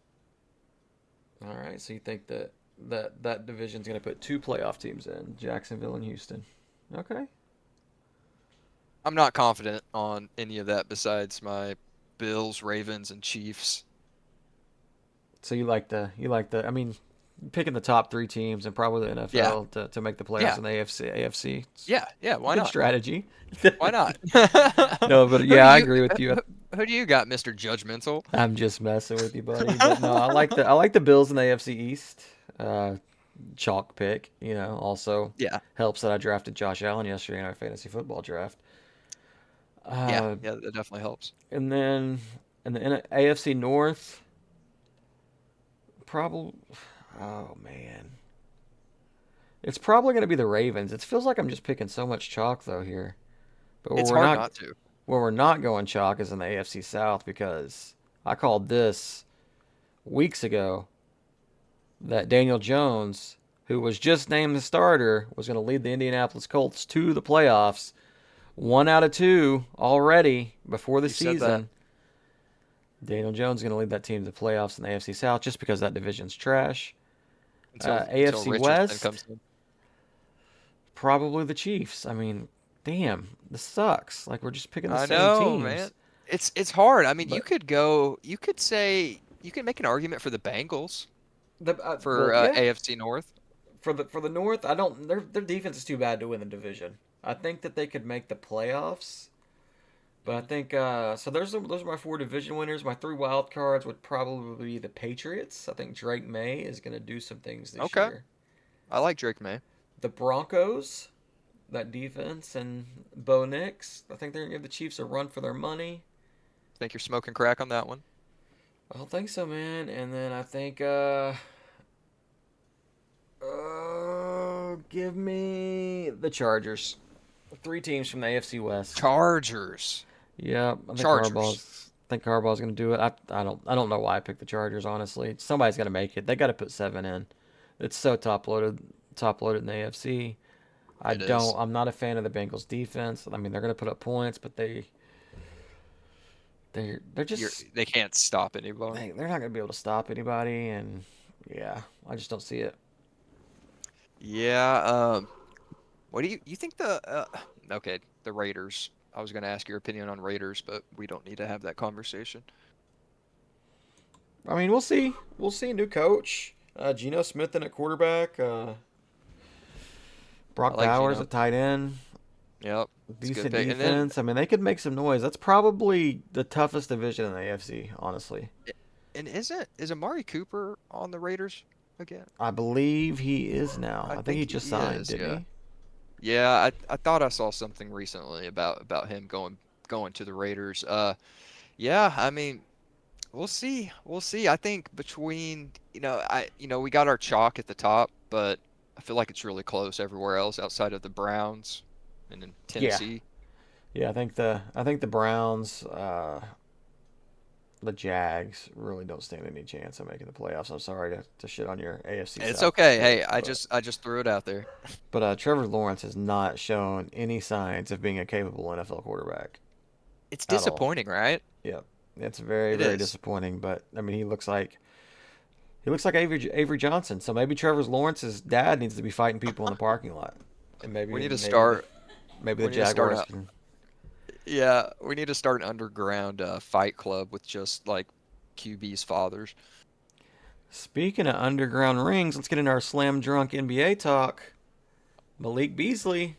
All right. So you think that division's going to put 2 playoff teams in, Jacksonville and Houston. Okay. I'm not confident on any of that besides my Bills, Ravens, and Chiefs. So you like the I mean, picking the top 3 teams and probably the Yeah, NFL to make the playoffs yeah, in the AFC. It's yeah. Why good not? strategy. Why not? No, but Who do yeah, I you agree with you. who do you got, Mr. Judgmental? I'm just messing with you, buddy. But no, I like the Bills in the AFC East. Uh, Chalk pick. Also Yeah, helps that I drafted Josh Allen yesterday in our fantasy football draft. yeah, Uh, yeah. That definitely helps. and then in the AFC North, probably. Oh man, it's probably going to be the Ravens. It feels like I'm just picking so much chalk though here. But It's hard not to. where we're not going chalk is in the AFC South because I called this weeks ago that Daniel Jones, who was just named the starter, was going to lead the Indianapolis Colts to the playoffs. 1 out of 2 already before the You said that season. Daniel Jones is going to lead that team to the playoffs in the AFC South just because that division's trash. until AFC Richardson West, comes in. probably the Chiefs. I mean, damn, this sucks. Like we're just picking the I same know, man. teams. It's hard. I mean, But you could say you could make an argument for the Bengals well, for yeah, AFC North. for the North, I don't. Their defense is too bad to win the division. I think that they could make the playoffs. But I Mhm. think so. Those are my 4 division winners. My 3 wild cards would probably be the Patriots. I think Drake May is going to do some things this Okay, year. I like Drake May. The Broncos, that defense, and Bo Nix. I think they're going to give the Chiefs a run for their money. Think you're smoking crack on that one? I don't think so, man. And then I think give me the Chargers. 3 teams from the AFC West. Chargers. Yeah, Chargers. I think Harbaugh's gonna do it. I don't know why I picked the Chargers. Honestly, somebody's gonna make it. They got to put 7 in. It's so top loaded in the AFC. It is. I'm not a fan of the Bengals defense. I mean, they're gonna put up points, but they're just They can't stop anybody. they're not gonna be able to stop anybody. And yeah, I just don't see it. Yeah. What do you think okay, the Raiders. I was going to ask your opinion on Raiders, but we don't need to have that conversation. I mean, we'll see. We'll see. New coach, Geno Smith in at quarterback. I Brock like Bowers Gino. at tight end. Yep, it's a good Decent pick. And then defense. I mean, they could make some noise. That's probably the toughest division in the AFC, honestly. and is Amari Cooper on the Raiders again? I believe he is now. I I think he think just he signed, is. didn't Yeah. he? Yeah, I thought I saw something recently about him going to the Raiders. Yeah, I mean, we'll see. We'll see. I think between, we got our chalk at the top, but I feel like it's really close everywhere else outside of the Browns and then Yeah. Tennessee. Yeah, I think the Browns, the Jags really don't stand any chance of making the playoffs. I'm sorry to shit on your AFC It's South okay. pick, Hey, I just threw it out there. but Trevor Lawrence has not shown any signs of being a capable NFL quarterback It's at all. disappointing, right? Yep. It's very, It very is. disappointing, but I mean he looks like Avery Johnson. So maybe Trevor Lawrence's dad needs to be fighting people in the parking lot. And We need to maybe start. the We need to start Jaguars a can. Yeah, we need to start an underground fight club with just like QB's fathers. Speaking of underground rings, let's get into our slam drunk NBA talk. Malik Beasley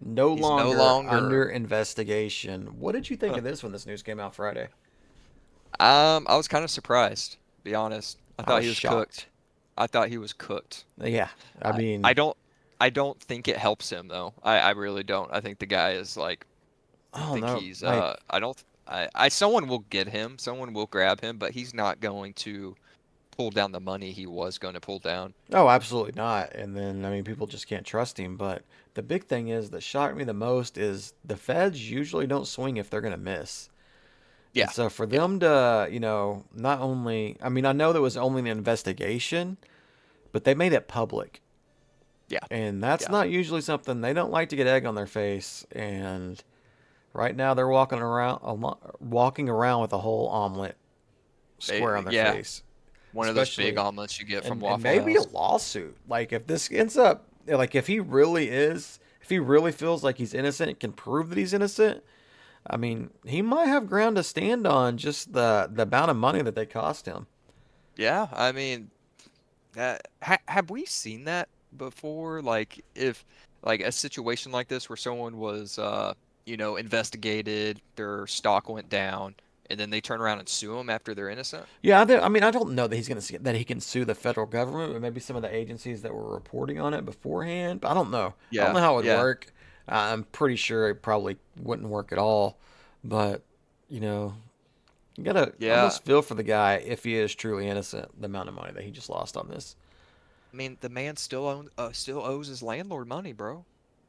no He's no longer under longer. investigation. What did you think of this when this news came out Friday? I was kind of surprised, to be honest. I I thought was he was shocked. cooked. I thought he was cooked. Yeah, I I, I mean, don't I don't think it helps him though. I really don't. I think the guy is like I don't think know. he's Like, I don't I someone will get him, someone will grab him, but he's not going to pull down the money he was going to pull down. oh, absolutely not. And then, I mean, people just can't trust him. But the big thing is that shocked me the most is the feds usually don't swing if they're going to miss. And Yeah. so for Yeah. them to, not only, I mean, I know there was only an investigation, but they made it public. Yeah. And that's Yeah. not usually something they don't like to get egg on their face. And right now they're walking around with a whole omelet square on their Yeah. face. One of those big Especially omelets you get from and Waffle maybe a House. lawsuit. Like if this ends up like if he really feels like he's innocent and can prove that he's innocent, I mean, he might have ground to stand on just the amount of money that they cost him. Yeah, I mean, have we seen that before? Like if like a situation like this where someone was investigated, their stock went down, and then they turn around and sue them after they're innocent? Yeah, I mean, I don't know that he's going to see that he can sue the federal government, but maybe some of the agencies that were reporting on it beforehand. But I don't know. I don't Yeah, know how it would yeah, work. I'm pretty sure it probably wouldn't work at all. But you know, you gotta yeah. almost feel for the guy if he is truly innocent. The amount of money that he just lost on this. I mean, the man still owes his landlord money, bro.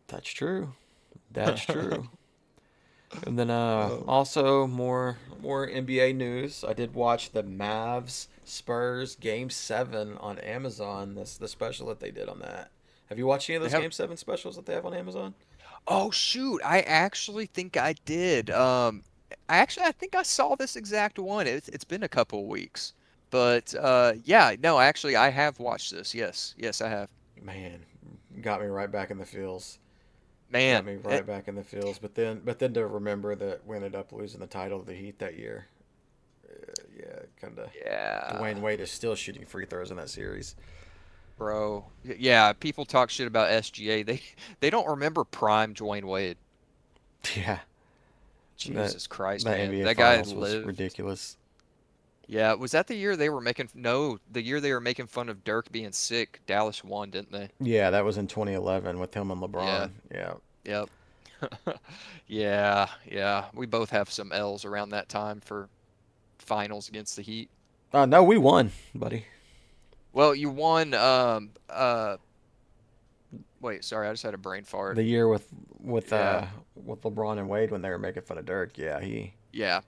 That's true. That's true. And then Oh. also more NBA news. I did watch the Mavs Spurs Game 7 on Amazon. That's the special that they did on that. Have you watched any of They those have. Game 7 specials that they have on Amazon? Oh shoot, I actually think I did. I think I saw this exact one. It's been a couple of weeks, but yeah, no, actually, I have watched this. Yes, yes, I have. Man, got me right back in the feels. Got Man, me right back in the feels. But then to remember that we ended up losing the title of the Heat that year. Yeah, kind of. yeah, Dwayne Wade is still shooting free throws in that series. bro. Yeah, people talk shit about SGA. They don't remember prime Dwayne Wade. Yeah, that Jesus Christ, that man, NBA that guy Finals was lived. ridiculous. Yeah, was that the year they were making? No, the year they were making fun of Dirk being sick. Dallas won, didn't they? Yeah, that was in 2011 with him and Yeah. LeBron. Yeah. Yep. Yeah, yeah. We both have some L's around that time for finals against the Heat. No, we won, buddy. Well, you won wait, sorry, I just had a brain fart. The year with Yeah. uh with LeBron and Wade when they were making fun of Dirk. Yeah, Yeah.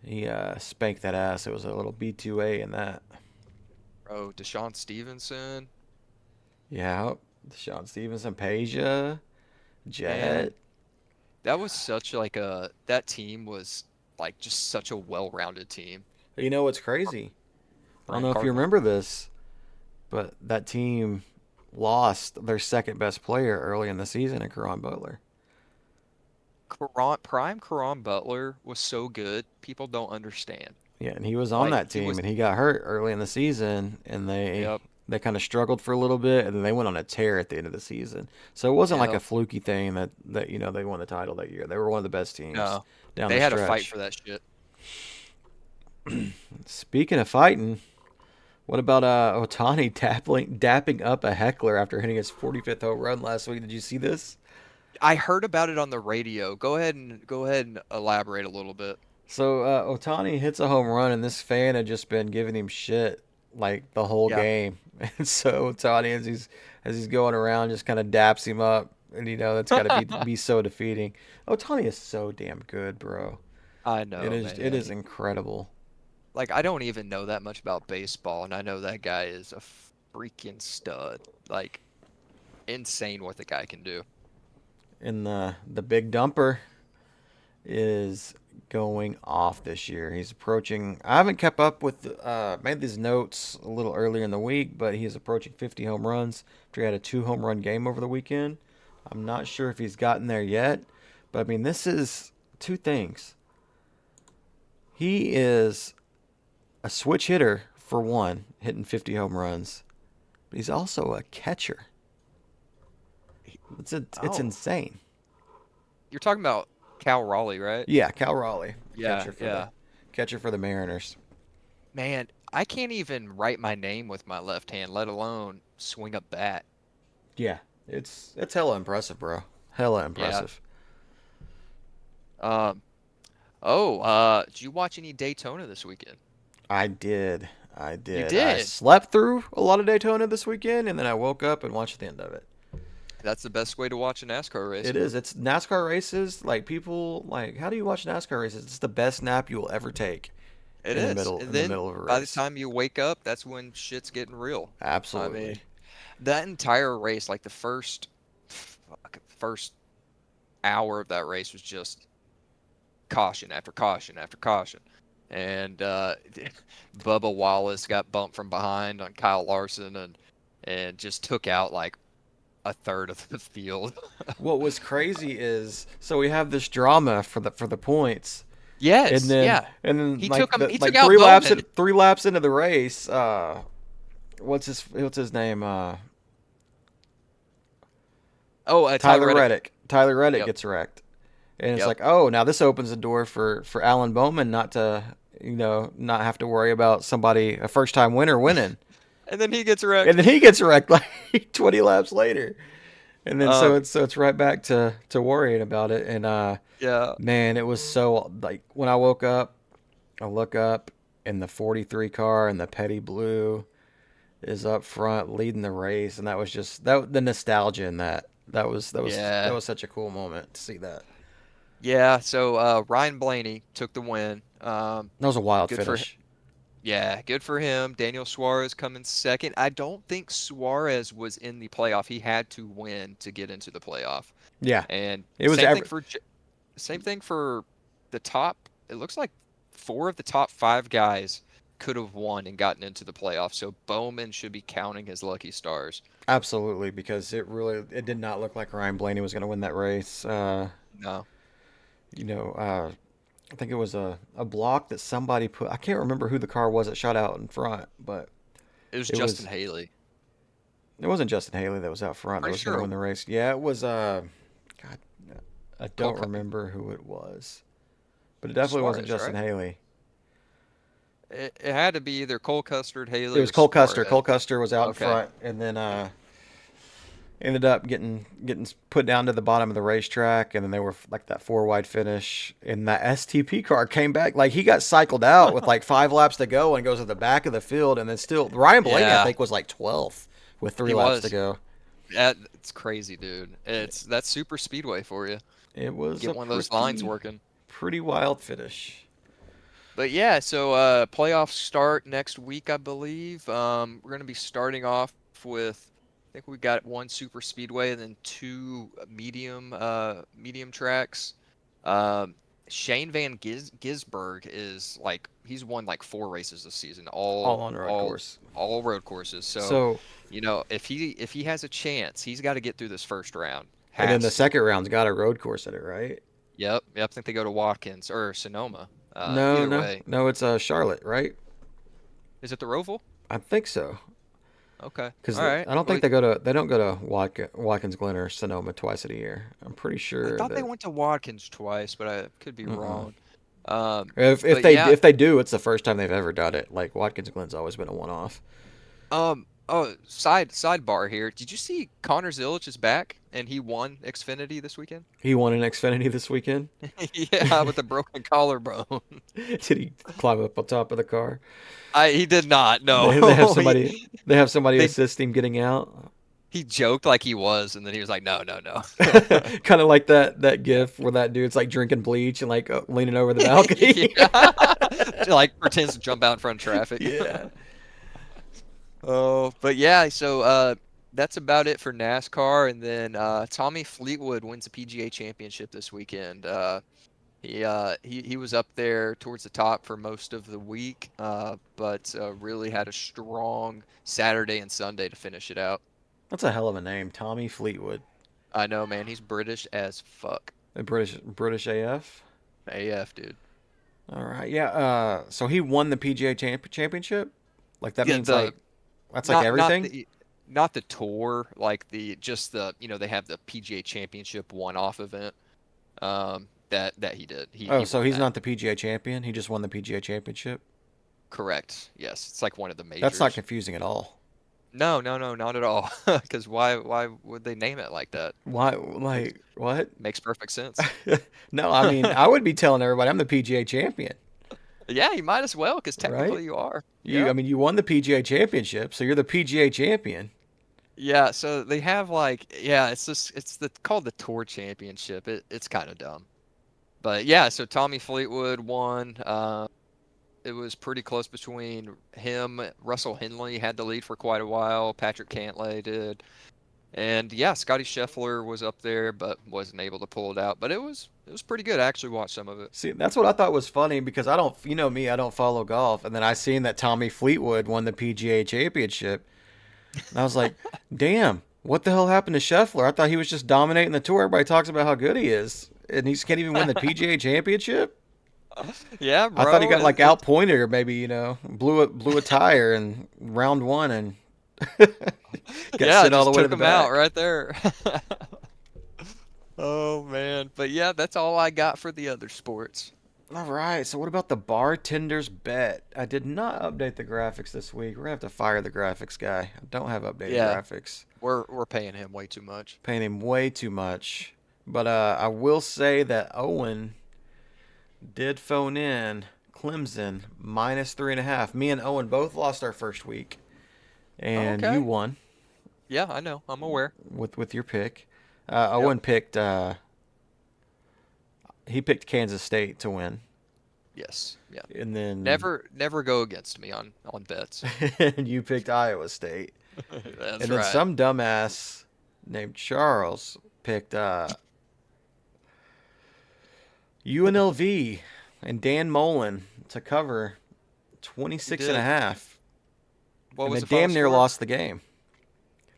he spanked that ass. It was a little B2A in that. Oh, Deshaun Stevenson. Yeah, Sean Stevenson, Peja, Man, Jet. that was such like a that team was like just such a well-rounded team. You know what's crazy? I don't Brian know if you Cardinal. remember this, but that team lost their second best player early in the season in Caron Butler. Prime Caron Butler was so good, people don't understand. Yeah, and he was on Like that he team, was and he got hurt early in the season, and they yep, they kind of struggled for a little bit, and then they went on a tear at the end of the season. So it wasn't like a yep. fluky thing that they won the title that year. They were one of the best teams No. down the They had a fight stretch. for that shit. Speaking of fighting, what about Ohtani dapping up a heckler after hitting his 45th home run last week? Did you see this? I heard about it on the radio. Go ahead and elaborate a little bit. So Ohtani hits a home run, and this fan had just been giving him shit like the whole Yeah. game. And so Ohtani, as he's going around, just kind of daps him up, and that's got to be so defeating. Ohtani is so damn good, bro. I It know, is it man. is incredible. Like I don't even know that much about baseball, and I know that guy is a freaking stud. Like insane what the guy can do. And the big dumper is going off this year. He's approaching. I haven't kept up with. Made these notes a little earlier in the week, but he is approaching 50 home runs after he had a 2 home run game over the weekend. I'm not sure if he's gotten there yet, but I mean, this is two things. He is a switch hitter for one, hitting 50 home runs, but he's also a catcher. It's Oh, insane. you're talking about Cal Raleigh, right? Yeah, Cal Raleigh, Yeah, yeah. catcher for the Mariners. Man, I can't even write my name with my left hand, let alone swing a bat. Yeah, it's hella impressive, bro. Hella Yeah. impressive. Um. Did you watch any Daytona this weekend? I did. I You did. I did. slept through a lot of Daytona this weekend, and then I woke up and watched the end of it. That's the best way to watch a NASCAR race. It is. It's NASCAR races. Like people, like, how do you watch NASCAR races? It's the best nap you will ever take It in the is. middle And in the then middle of a by the race. time you wake up, that's when shit's getting real. I Absolutely. mean, that entire race, like the first hour of that race was just caution after caution after caution. And Bubba Wallace got bumped from behind on Kyle Larson and just took out like a third of the field. What was crazy is so we have this drama for the points, and Yes, then yeah. and then He took him. He took like out Bowman. 3 laps into the race. What's his name? Oh, Tyler Reddick. Tyler Reddick Yep. gets wrecked. And it's Yep. like, oh, now this opens the door for Alan Bowman not to, not have to worry about somebody, a first time winner, winning. And then he gets And wrecked. then he gets wrecked like 20 laps later. And then Um, so it's right back to worrying about it. And yeah. man, it was so like when I woke up, I look up and the 43 car and the Petty Blue is up front leading the race, and that was just that the nostalgia in that. That Yeah. was such a cool moment to see that. Yeah. So Ryan Blaney took the win. That was a wild Good for finish. Yeah, good for him. Daniel Suarez coming second. I don't think Suarez was in the playoff. He had to win to get into the playoff. Yeah, And it was ever. same thing for the top. It looks like four of the top five guys could have won and gotten into the playoff. So Bowman should be counting his lucky stars. Absolutely, because it did not look like Ryan Blaney was going to win that race. No, You know, I think it was a block that somebody put. I can't remember who the car was that shot out in front, but it was it Justin was. Haley. It wasn't Justin Haley that was out front that Pretty was going to sure win the race. Yeah, it was. God, I don't Cole remember who it was, but it definitely wasn't Suarez, Justin right? Haley. It had to be either Cole Custer, It Haley, was or Cole Custer. Suarez. Cole Custer was out in Okay. front, and then ended up getting put down to the bottom of the racetrack, and then they were like that four wide finish, and that STP car came back like he got cycled out with like 5 laps to go and goes to the back of the field, and then still Ryan Blaney I Yeah, think was like 12th with three he laps to was. go. It's crazy, dude. That's super speedway for you. It was a Get one of those lines pretty working. pretty wild finish. But yeah, so playoffs start next week, I believe. We're gonna be starting off with, I think we got one super speedway and then two medium tracks. Um, Shane Van Gisberg is like he's won like four races this season, All on road course. all road courses. So, So if he has a chance, he's got to get through this first round. and then the Has to. second round's got a road course in it, right? Yep. I think they go to Watkins or Sonoma. No, Either no, way, no. It's Charlotte, right? is it the Roval? I think so. Okay. Because All right. I don't Well, think they don't go to Watkins Glen or Sonoma twice a year. I'm pretty I sure thought they that went to Watkins twice, but I could be mm-mm. wrong. If But yeah. they do, it's the first time they've ever done it. Like Watkins Glen's always been a one off. Oh, sidebar here. Did you see Connor Zilic is back and he won Xfinity this weekend? He won an Xfinity this weekend. Yeah, with a broken collarbone. Did he climb up on top of the car? He did not. No. They have He somebody they assist him getting out. he joked like he was, and then he was like, no, no, no. Kind of like that gif where that dude's like drinking bleach and like leaning over the balcony. Yeah. Like pretends to jump out in front of traffic. Yeah. Oh, but yeah, so that's about it for NASCAR. And then Tommy Fleetwood wins the PGA Championship this weekend. He was up there towards the top for most of the week, but really had a strong Saturday and Sunday to finish it out. That's a hell of a name, Tommy Fleetwood. I know, man. He's British as fuck. A British AF. AF, dude. All right, yeah. So he won the PGA championship. Like that Yeah, means like that's like not everything. not the tour, like they have the PGA Championship one-off event. That he did. He Oh, so won he's that. not the PGA champion. He just won the PGA championship. Correct. Yes, it's like one of the majors. That's not confusing at all. No, not at all. Because why would they name it like that? Why? Makes Like what? makes perfect sense. No, I mean I would be telling everybody I'm the PGA champion, Yeah, you might as well, because right? technically you are. I Yep. mean, you won the PGA championship, so you're the PGA champion. Yeah, so they have like, yeah, it's called the Tour Championship. It's kind of dumb. But yeah, so Tommy Fleetwood won. It was pretty close between him. Russell Henley had the lead for quite a while. Patrick Cantlay did. And yeah, Scotty Scheffler was up there, but wasn't able to pull it out. But it was pretty good. I actually watched some of it. See, that's what I thought was funny because I don't, you know me, I don't follow golf, and then I seen that Tommy Fleetwood won the PGA championship, and I was like, damn, what the hell happened to Scheffler? I thought he was just dominating the tour. Everybody talks about how good he is, and he just can't even win the PGA championship. Yeah, I thought he bro. got like outpointed or maybe blew a tire in round one and got Yeah, sent all the just way to took the him out back. right there. Oh man. But yeah, that's all I got for the other sports. All right, so what about the bartender's bet? I did not update the graphics this week. We're gonna have to fire the graphics guy. I don't have updated Yeah, graphics. we're paying him way too much. Paying him way too much. But I will say that Owen did phone in Clemson minus 3.5. Me and Owen both lost our first week, Oh, and you okay. won Yeah, I know. I'm aware. with your pick. Yep. Owen picked he picked Kansas State to win, Yes. Yeah. and then Never go against me on bets. and you picked Iowa State, That's and then right. some dumbass named Charles picked UNLV and Dan Mullen to cover You 26 and a did. half, What and was they the final damn near score? lost the game.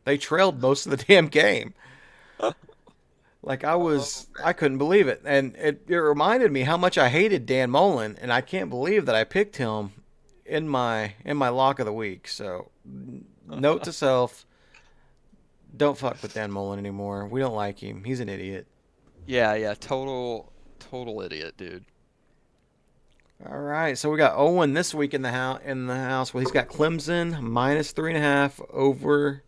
They trailed most of the damn game. Like Oh, I couldn't believe it, and it reminded me how much I hated Dan Mullen, and I can't believe that I picked him in my lock of the week. So, note to self: don't fuck with Dan Mullen anymore. We don't like him. He's an idiot. yeah. Total idiot, dude. All right, so we got Owen this week in the house. Well, he's got Clemson minus 3.5 over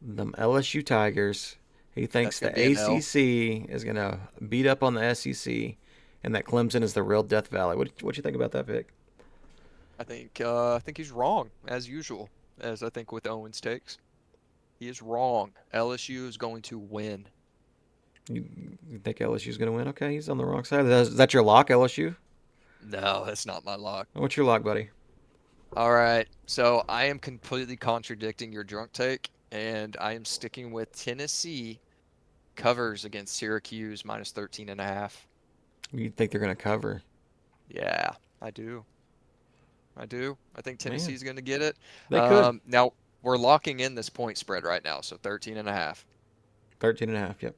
the LSU Tigers. He thinks That's the gonna be an L. ACC is gonna beat up on the SEC, and that Clemson is the real Death Valley. What you think about that pick? I think he's wrong as usual, as I think with Owens takes. He is wrong. LSU is going to win. You think LSU is gonna win? Okay, he's on the wrong side. Is that your lock, LSU? No, that's not my lock. What's your lock, buddy? All right. So I am completely contradicting your drunk take, and I am sticking with Tennessee covers against Syracuse minus 13 and a half. You think they're gonna cover? Yeah, I do. I do. I think Man, Tennessee's going to get it. they could. Now we're locking in this point spread right now, so 13 and a half. 13 and a half. Yep.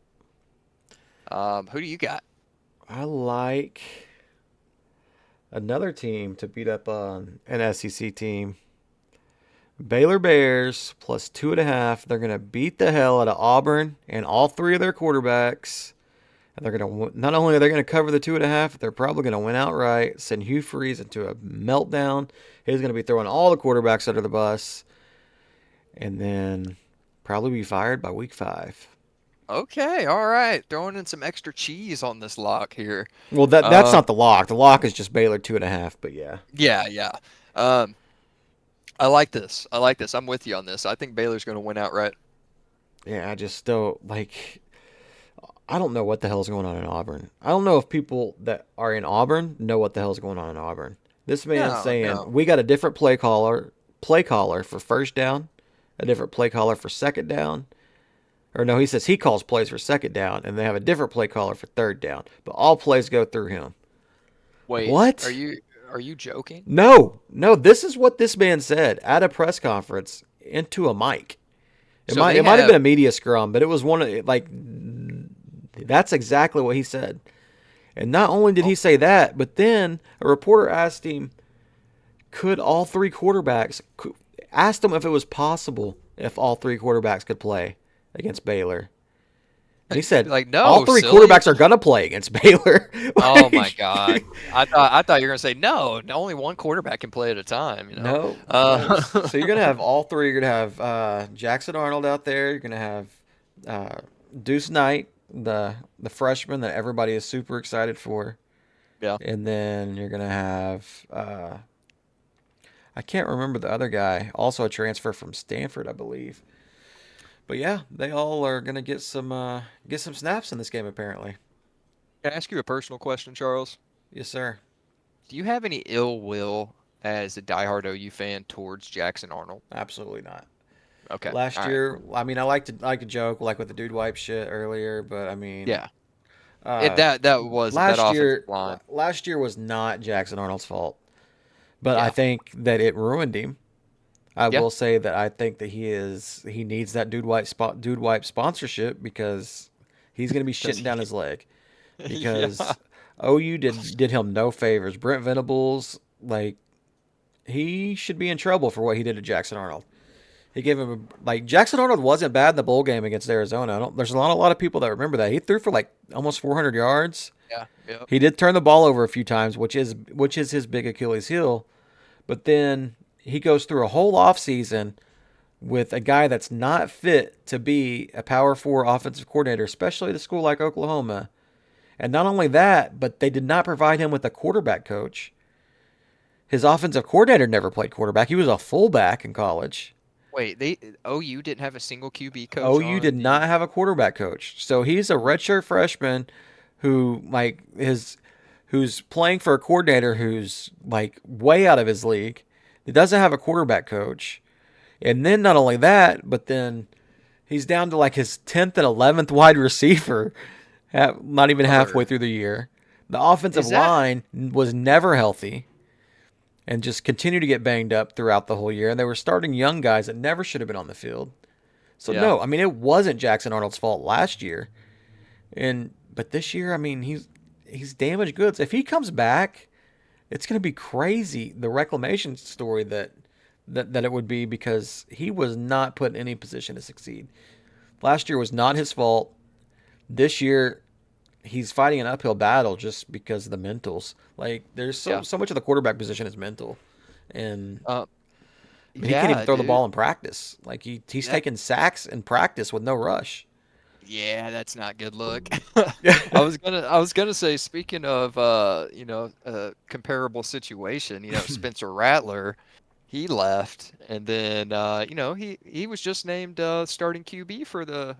Who do you got? I like another team to beat up on an SEC team. Baylor Bears plus 2.5. They're gonna beat the hell out of Auburn and all three of their quarterbacks. And they're gonna not only are they gonna cover the 2.5, they're probably gonna win outright. Send Hugh Freeze into a meltdown. He's gonna be throwing all the quarterbacks under the bus, and then probably be fired by week 5. Okay, all right. Throwing in some extra cheese on this lock here. Well, that's Um, not the lock. The lock is just Baylor 2.5. But yeah, yeah. Um, I like this. I like this. I'm with you on this. I think Baylor's going to win outright. yeah. I just still like. I don't know what the hell's going on in Auburn. I don't know if people that are in Auburn know what the hell's going on in Auburn. This man's No, saying no. we got a different play caller for first down, a different play caller for second down. Or no, he says he calls plays for second down, and they have a different play caller for third down. But all plays go through him. Wait, are What? you are you joking? No. This is what this man said at a press conference into a mic. So they It might have have been a media scrum, but it was one of like that's exactly what he said. And not only did he say that, but then a reporter asked him, "Could all three quarterbacks?" Asked him if it was possible if all three quarterbacks could play against Baylor, He said Like, all no, three silly. quarterbacks are gonna play against Baylor. Oh my Like, God. I thought you were gonna say no. Only one quarterback can play at a time. no, no. Uh, So you're gonna have all three. You're gonna have Jackson Arnold out there. You're gonna have uh, Deuce Knight, the freshman that everybody is super excited for, yeah. and then you're gonna have I can't remember the other guy, also a transfer from Stanford, I believe. But yeah, they all are gonna get some snaps in this game apparently. Can I ask you a personal question, Charles? Yes, sir. Do you have any ill will as a diehard OU fan towards Jackson Arnold? Absolutely not. Okay. Last All right. year, I mean, I like to joke like with the dude wipe shit earlier, but I mean, Yeah. uh, That offensive line. last year was not Jackson Arnold's fault, but I Yeah. think that it ruined him. I Yeah. will say that I think that he needs that dude wipe sponsorship because he's going to be 'Cause shitting down his leg yeah. because OU did him no favors. Brent Venables, like, he should be in trouble for what he did to Jackson Arnold. He gave him like Jackson Arnold wasn't bad in the bowl game against Arizona. There's a lot of people that remember that. He threw for like almost 400 yards. Yeah. Yep. He did turn the ball over a few times, which is his big Achilles heel. But then he goes through a whole offseason with a guy that's not fit to be a Power 4 offensive coordinator, especially at a school like Oklahoma. And not only that, but they did not provide him with a quarterback coach. His offensive coordinator never played quarterback. He was a fullback in college. Wait, OU didn't have a single QB coach OU did on not the. have a quarterback coach. So he's a redshirt freshman who who's playing for a coordinator who's like way out of his league. He doesn't have a quarterback coach. And then not only that, but then he's down to like his 10th and 11th wide receiver, not even halfway Brother, through the year. The offensive is that line was never healthy and just continued to get banged up throughout the whole year. And they were starting young guys that never should have been on the field. So yeah. no, I mean it wasn't Jackson Arnold's fault last year. But this year, I mean he's damaged goods. If he comes back, it's going to be crazy the reclamation story that it would be because he was not put in any position to succeed. Last year was not his fault. This year he's fighting an uphill battle just because of the mentals. Like there's Yeah. so much of the quarterback position is mental. And Uh, I mean, he can't even yeah, throw the dude. ball in practice. Like he's That taking sacks in practice with no rush. Yeah, that's not good look. Yeah. I was gonna say, speaking of comparable situation, Spencer Rattler, he left, and then he was just named starting QB for the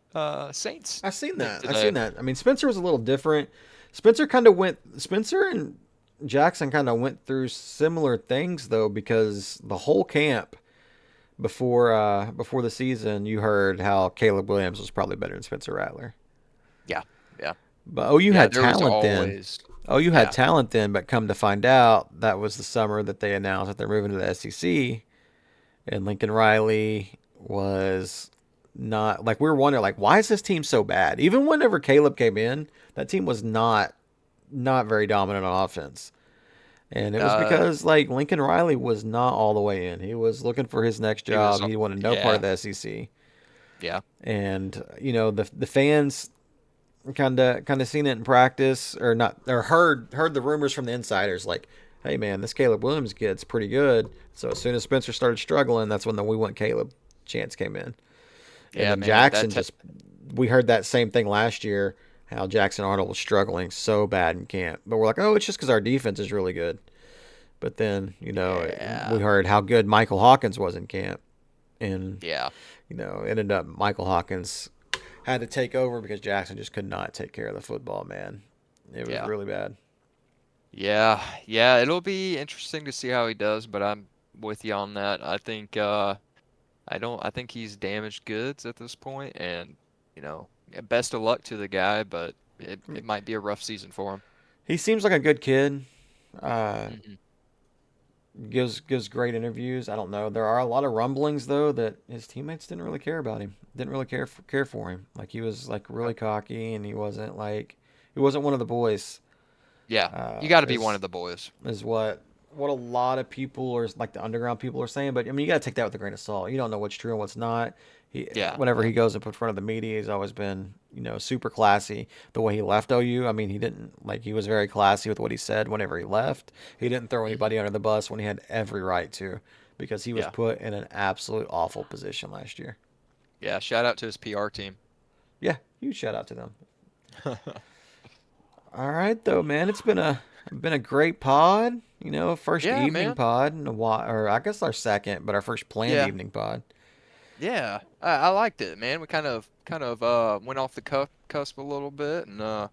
Saints I've seen that. I've today. seen that. I mean, Spencer was a little different. Spencer and Jackson kind of went through similar things though, because the whole camp before the season, you heard how Caleb Williams was probably better than Spencer Rattler. Yeah, yeah, But OU yeah. had There was talent then. always OU had yeah, talent then, but come to find out, that was the summer that they announced that they're moving to the SEC, and Lincoln Riley was not like we were wondering like why is this team so bad? Even whenever Caleb came in, that team was not very dominant on offense. And it was uh, because like Lincoln Riley was not all the way in. He was looking for his next he was job. He wanted no part yeah, of the SEC. yeah, And the fans kind of seen it in practice or not or heard the rumors from the insiders like, hey man, this Caleb Williams kid's pretty good. So as soon as Spencer started struggling, that's when the we want Caleb chance came in. And yeah, then man. Jackson just we heard that same thing last year, how Jackson Arnold was struggling so bad in camp. But we're like, oh, it's just because our defense is really good. But then, we Yeah, heard how good Michael Hawkins was in camp. And, yeah, ended up Michael Hawkins had to take over because Jackson just could not take care of the football, man. It was yeah. really bad. Yeah, yeah, it'll be interesting to see how he does, but I'm with you on that. I think he's damaged goods at this point, and best of luck to the guy, but it might be a rough season for him. He seems like a good kid. Uh, Hmm. gives great interviews. I don't know. There are a lot of rumblings though that his teammates didn't really care about him. Didn't really care for him. Like he was like really cocky and he wasn't one of the boys. Yeah, you Uh, got to be one is of the boys. is what what a lot of people or like the underground people are saying, but I mean, you got to take that with a grain of salt. You don't know what's true and what's not. Yeah, Whenever yeah. he goes up in front of the media, he's always been, super classy. The way he left OU, I mean, he didn't like he was very classy with what he said whenever he left. He didn't throw Hmm. anybody under the bus when he had every right to, because he was Yeah, put in an absolute awful position last year. yeah. Shout out to his PR team. Yeah, huge shout out to them. All right, though, man, it's been a great pod. First Yeah, evening man. pod in a while, or I guess our second, but our first planned Yeah, evening pod. yeah. I liked it, man. We kind of went off the cusp a little bit, and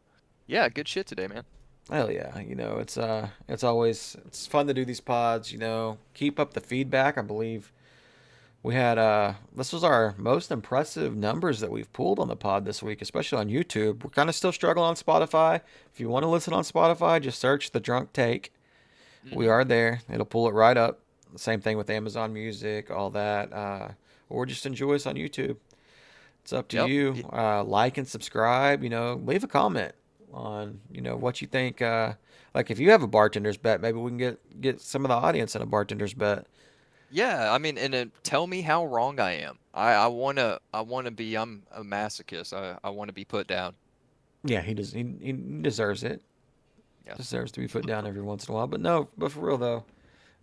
yeah, good shit today, man. Hell yeah, it's fun to do these pods. Keep up the feedback. I believe we had this was our most impressive numbers that we've pulled on the pod this week, especially on YouTube. We're kind of still struggling on Spotify. If you want to listen on Spotify, just search the Drunk Take. We Hmm. are there. It'll pull it right up. Same thing with Amazon Music, all that. Or just enjoy us on YouTube. It's up to Yep. you. Like and subscribe. Leave a comment on what you think. Like if you have a bartender's bet, maybe we can get some of the audience in a bartender's bet. Yeah, I mean, and then tell me how wrong I am. I wanna be. I'm a masochist. I wanna be put down. Yeah, he does. He deserves it. Yeah. Deserves to be put down every once in a while. But no, but for real though.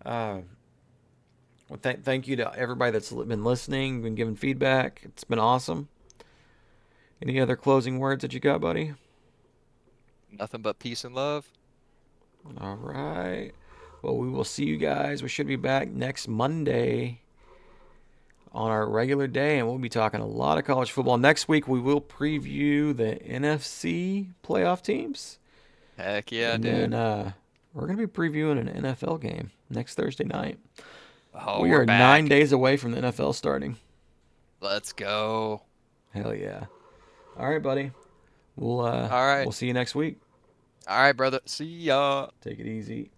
Uh, well, thank you to everybody that's been listening, been giving feedback. It's been awesome. Any other closing words that you got, buddy? Nothing but peace and love. All right. Well, we will see you guys. We should be back next Monday on our regular day, and we'll be talking a lot of college football. Next week, we will preview the NFC playoff teams, Heck yeah, and then dude. we're going to be previewing an NFL game next Thursday night. Oh, We we're are nine back. days away from the NFL starting. Let's go. Hell yeah. All right, buddy. We'll All right. we'll see you next week. All right, brother. See ya. Take it easy.